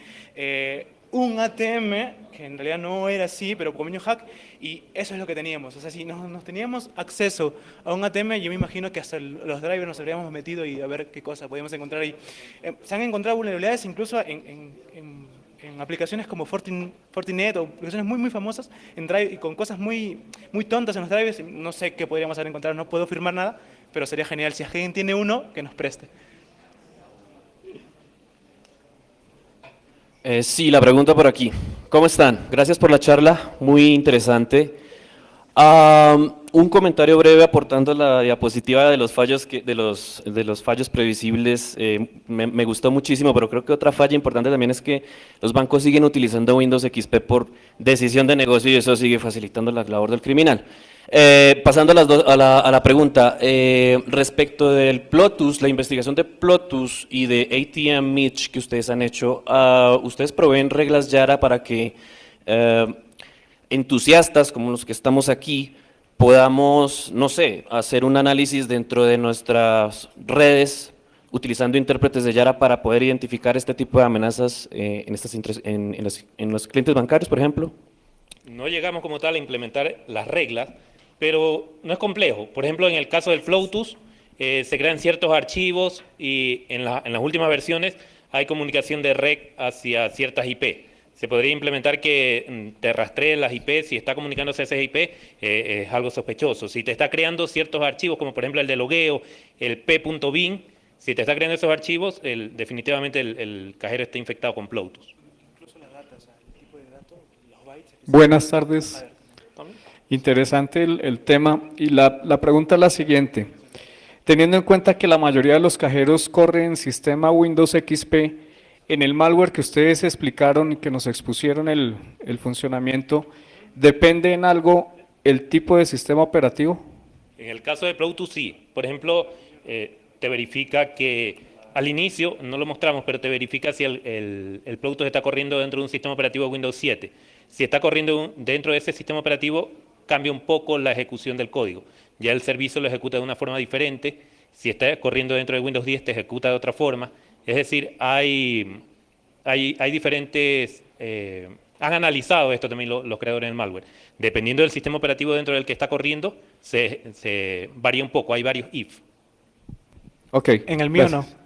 un ATM, que en realidad no era así, pero con pequeño hack, y eso es lo que teníamos. O sea, si nos teníamos acceso a un ATM, yo me imagino que hasta los drivers nos habríamos metido y a ver qué cosa podíamos encontrar ahí. Se han encontrado vulnerabilidades incluso en aplicaciones como Fortinet o aplicaciones muy, muy famosas en drive, y con cosas muy, muy tontas en los drivers. No sé qué podríamos haber encontrado, no puedo firmar nada, pero sería genial. Si alguien tiene uno, que nos preste. Sí, la pregunta por aquí. ¿Cómo están? Gracias por la charla, muy interesante. Un comentario breve aportando la diapositiva de los fallos, de los fallos previsibles. Me gustó muchísimo, pero creo que otra falla importante también es que los bancos siguen utilizando Windows XP por decisión de negocio y eso sigue facilitando la labor del criminal. Pasando a la pregunta, respecto del Plotus, la investigación de Plotus y de ATM Mitch que ustedes han hecho, ¿ustedes proveen reglas Yara para que entusiastas como los que estamos aquí podamos, no sé, hacer un análisis dentro de nuestras redes utilizando intérpretes de Yara para poder identificar este tipo de amenazas en los clientes bancarios, por ejemplo? No llegamos como tal a implementar las reglas, pero no es complejo. Por ejemplo, en el caso del Flotus, se crean ciertos archivos y en las últimas versiones hay comunicación de red hacia ciertas IP. Se podría implementar que te rastreen las IP, si está comunicándose a esas IP, es algo sospechoso. Si te está creando ciertos archivos, como por ejemplo el de logueo, el p.bin, si te está creando esos archivos, definitivamente el cajero está infectado con Plotus. Buenas tardes. Interesante el tema y la pregunta es la siguiente. Teniendo en cuenta que la mayoría de los cajeros corren sistema Windows XP, en el malware que ustedes explicaron y que nos expusieron el funcionamiento, ¿depende en algo el tipo de sistema operativo? En el caso de Plotus sí. Por ejemplo, te verifica que al inicio, no lo mostramos, pero te verifica si el Plotus está corriendo dentro de un sistema operativo Windows 7. Si está corriendo dentro de ese sistema operativo, cambia un poco la ejecución del código. Ya el servicio lo ejecuta de una forma diferente. Si está corriendo dentro de Windows 10, te ejecuta de otra forma. Es decir, hay diferentes... han analizado esto también los creadores del malware. Dependiendo del sistema operativo dentro del que está corriendo, se varía un poco. Hay varios if. Ok. En el mío gracias. no.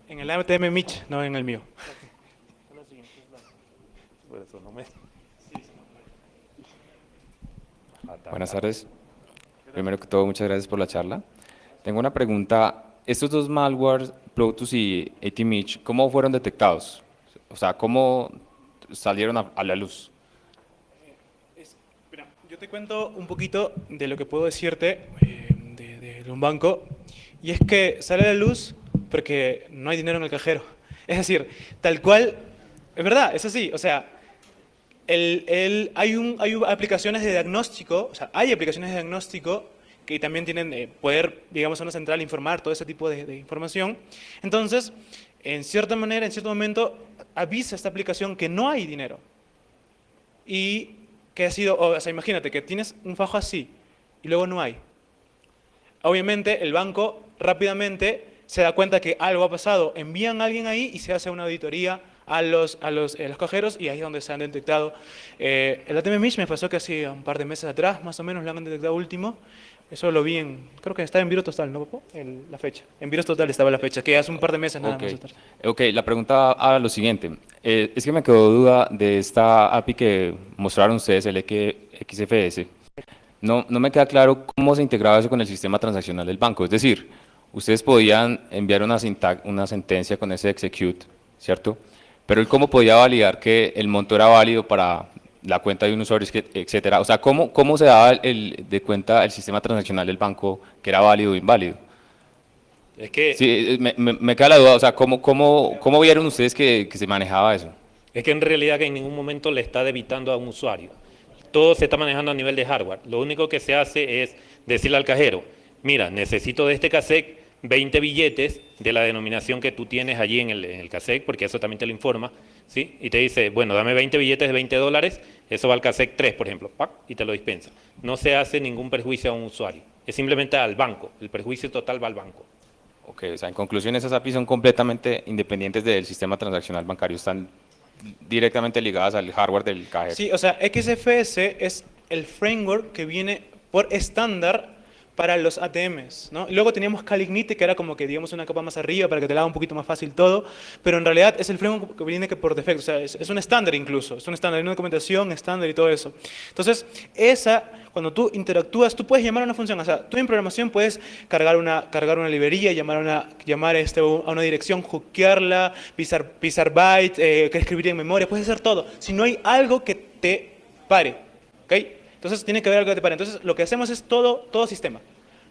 En el ATM Mitch, no en el mío. Buenas tardes. Primero que todo, muchas gracias por la charla. Tengo una pregunta. Estos dos malwares, Plotus y ATMitch, ¿cómo fueron detectados? O sea, ¿cómo salieron a la luz? Mira, yo te cuento un poquito de lo que puedo decirte de un banco, y es que sale a la luz porque no hay dinero en el cajero. Es decir, tal cual, es verdad, es así. O sea, hay aplicaciones de diagnóstico, o sea, hay aplicaciones de diagnóstico que también tienen poder, digamos, a una central informar todo ese tipo de información. Entonces, en cierta manera, en cierto momento, avisa esta aplicación que no hay dinero. Y que ha sido, o sea, imagínate que tienes un fajo así y luego no hay. Obviamente, el banco rápidamente se da cuenta que algo ha pasado, envían a alguien ahí y se hace una auditoría a los cajeros y ahí es donde se han detectado. El ATM Mish me pasó que hace un par de meses atrás, más o menos, lo han detectado último. Eso lo vi creo que estaba en Virus Total, ¿no, Papo? La fecha. En Virus Total estaba la fecha, que hace un par de meses nada Ok, más atrás. ok, la pregunta va a lo siguiente. Es que me quedó duda de esta API que mostraron ustedes, el XFS. No me queda claro cómo se integraba eso con el sistema transaccional del banco. Es decir, ustedes podían enviar una sentencia con ese execute, ¿cierto? Pero él cómo podía validar que el monto era válido para la cuenta de un usuario, etcétera. O sea, ¿cómo se daba de cuenta el sistema transaccional del banco que era válido o inválido? Es que, Sí, me queda la duda, o sea, ¿cómo vieron ustedes que se manejaba eso? es que en realidad que en ningún momento le está debitando a un usuario. Todo se está manejando a nivel de hardware. Lo único que se hace es decirle al cajero, mira, necesito de este cassette 20 billetes de la denominación que tú tienes allí en el cassette, porque eso también te lo informa, ¿sí? Y te dice, bueno, dame 20 billetes de $20, eso va al cassette 3, por ejemplo, ¡pac! Y te lo dispensa. No se hace ningún perjuicio a un usuario, es simplemente al banco, el perjuicio total va al banco. Ok, o sea, en conclusión, esas APIs son completamente independientes del sistema transaccional bancario, están directamente ligadas al hardware del cajero. Sí, o sea, XFS es el framework que viene por estándar para los ATMs, ¿no? Y luego teníamos Calignite, que era como que, digamos, una capa más arriba para que te la haga un poquito más fácil todo, pero en realidad es el framework que viene que por defecto, o sea, es un estándar incluso, es un estándar, hay una documentación estándar y todo eso. Entonces, cuando tú interactúas, tú puedes llamar a una función, o sea, tú en programación puedes cargar una librería, llamar a una dirección, hookearla, pisar bytes, escribir en memoria, puedes hacer todo, si no hay algo que te pare, ¿ok? Entonces tiene que haber algo que te pare. Entonces lo que hacemos es todo sistema.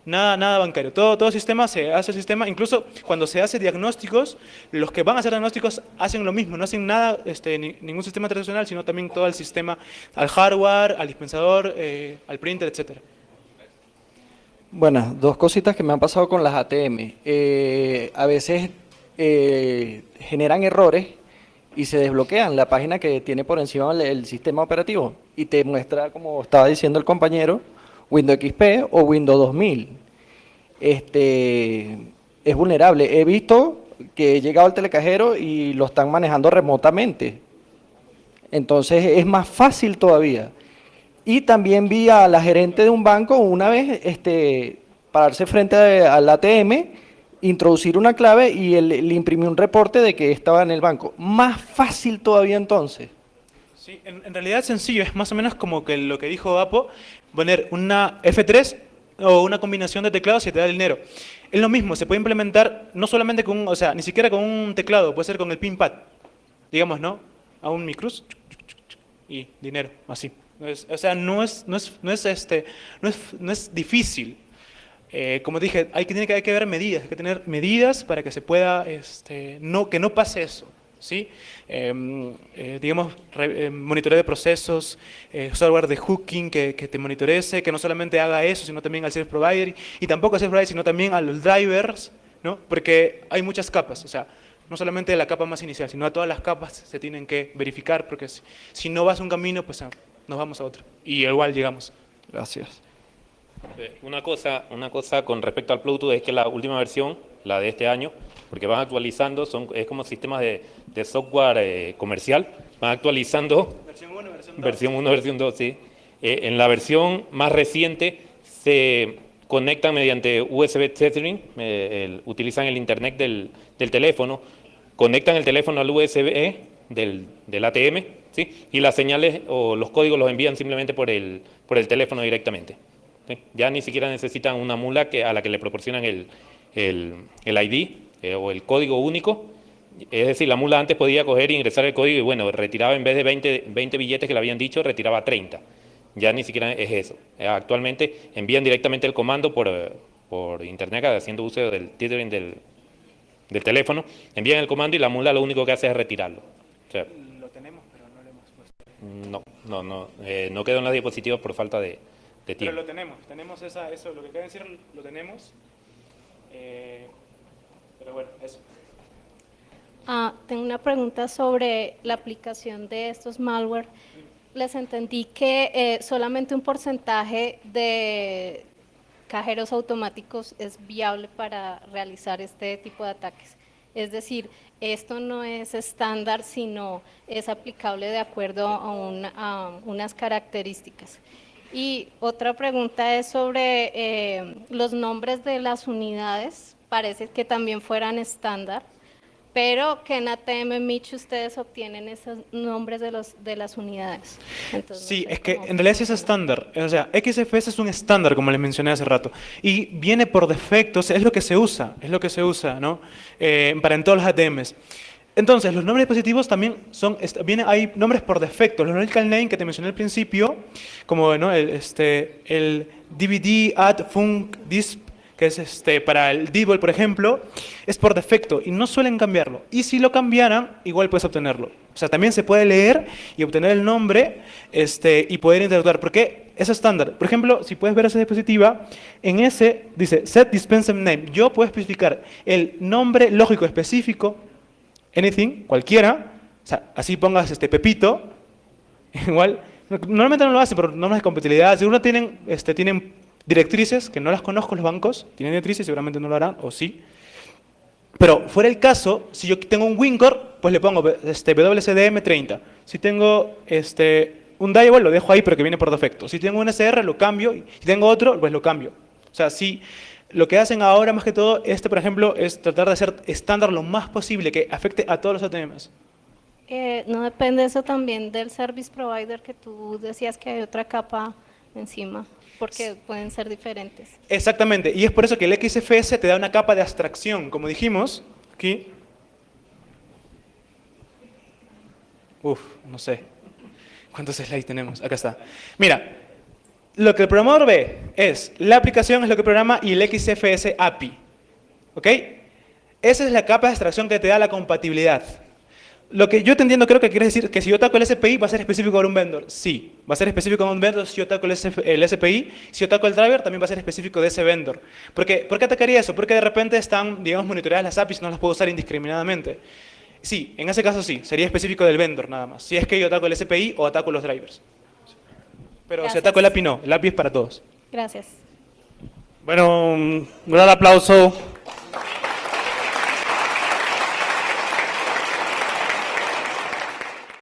Nada bancario. Todo sistema se hace el sistema. Incluso cuando se hace diagnósticos, los que van a hacer diagnósticos hacen lo mismo. No hacen nada, ningún sistema tradicional, sino también todo el sistema al hardware, al dispensador, al printer, etcétera. Bueno, dos cositas que me han pasado con las ATM. A veces generan errores y se desbloquean la página que tiene por encima el sistema operativo y te muestra, como estaba diciendo el compañero, Windows XP o Windows 2000. Es vulnerable. He visto que he llegado al telecajero y lo están manejando remotamente. Entonces es más fácil todavía. Y también vi a la gerente de un banco una vez pararse frente al ATM, introducir una clave y él le imprimió un reporte de que estaba en el banco. Más fácil todavía entonces. Sí, en realidad es sencillo, es más o menos como que lo que dijo Apo, poner una F3 o una combinación de teclados y te da el dinero. Es lo mismo, se puede implementar no solamente o sea, ni siquiera con un teclado, puede ser con el pinpad, digamos, ¿no? A un micrus y dinero, así. O sea, no es difícil. Como dije, hay que ver medidas, hay que tener medidas para que se pueda, que no pase eso, ¿sí? Digamos, monitoreo de procesos, software de hooking que te monitorece, que no solamente haga eso, sino también al service provider, y tampoco al service provider, sino también a los drivers, ¿no? Porque hay muchas capas, o sea, no solamente la capa más inicial, sino a todas las capas se tienen que verificar, porque si no vas a un camino, pues nos vamos a otro, y igual llegamos. Gracias. Una cosa con respecto al Bluetooth es que la última versión, la de este año, porque van actualizando, es como sistemas de software comercial, van actualizando versión 1, versión 2, sí. En la versión más reciente se conectan mediante USB tethering, utilizan el internet del teléfono, conectan el teléfono al USB del ATM, ¿sí? Y las señales o los códigos los envían simplemente por el teléfono directamente. ¿Sí? Ya ni siquiera necesitan una mula a la que le proporcionan el ID o el código único. Es decir, la mula antes podía coger e ingresar el código y bueno, retiraba en vez de 20 billetes que le habían dicho, retiraba 30. Ya ni siquiera es eso. Actualmente envían directamente el comando por internet haciendo uso del tethering del teléfono, envían el comando y la mula lo único que hace es retirarlo. O sea, Lo tenemos, pero no lo hemos puesto. No quedó en las diapositivas por falta de Pero tiempo. lo tenemos eso, lo que acaba de decir, lo tenemos. Pero bueno, eso. Tengo una pregunta sobre la aplicación de estos malware. Les entendí que solamente un porcentaje de cajeros automáticos es viable para realizar este tipo de ataques. Es decir, esto no es estándar, sino es aplicable de acuerdo a unas características. Y otra pregunta es sobre los nombres de las unidades. Parece que también fueran estándar, pero que en ATM Mich ustedes obtienen esos nombres de las unidades. Entonces, Sí, no sé es que cómo en realidad sí es funciona. estándar. O sea, XFS es un estándar, como les mencioné hace rato. Y viene por defecto, o sea, es lo que se usa, ¿no? Para en todos los ATMs. Entonces, los nombres dispositivos también hay nombres por defecto. Los logical name que te mencioné al principio, como ¿no? el DVD, add, func, disp, que es para el DBOL, por ejemplo, es por defecto y no suelen cambiarlo. Y si lo cambiaran, igual puedes obtenerlo. O sea, también se puede leer y obtener el nombre y poder interactuar, porque es estándar. Por ejemplo, si puedes ver esa diapositiva, en ese dice set dispenser name. Yo puedo especificar el nombre lógico específico, anything, cualquiera. O sea, así pongas Pepito, igual. Normalmente no lo hacen, pero normas de compatibilidad. Si uno tienen directrices, que no las conozco los bancos, tienen directrices, seguramente no lo harán, o sí. Pero fuera el caso, si yo tengo un WinCore, pues le pongo WCDM30. Si tengo un Diable, lo dejo ahí, pero que viene por defecto. Si tengo un SR, lo cambio. Y si tengo otro, pues lo cambio. O sea, si lo que hacen ahora, más que todo, por ejemplo, es tratar de hacer estándar lo más posible, que afecte a todos los ATMs. ¿No depende eso también del service provider que tú decías que hay otra capa encima? Porque pueden ser diferentes. Exactamente, y es por eso que el XFS te da una capa de abstracción, como dijimos, aquí. No sé. ¿Cuántos slides tenemos? Acá está. Mira, lo que el programador ve es, la aplicación es lo que programa y el XFS API. ¿Ok? Esa es la capa de abstracción que te da la compatibilidad. Lo que yo te entiendo, creo que quieres decir que si yo ataco el SPI va a ser específico para un vendor. Sí, va a ser específico para un vendor si yo ataco el SPI. Si yo ataco el driver, también va a ser específico de ese vendor. ¿Por qué atacaría eso? Porque de repente están, digamos, monitoreadas las APIs y no las puedo usar indiscriminadamente. Sí, en ese caso sí, sería específico del vendor nada más. Si es que yo ataco el SPI o ataco los drivers. Pero si Gracias. ataco el API no, el API es para todos. Gracias. Bueno, un gran aplauso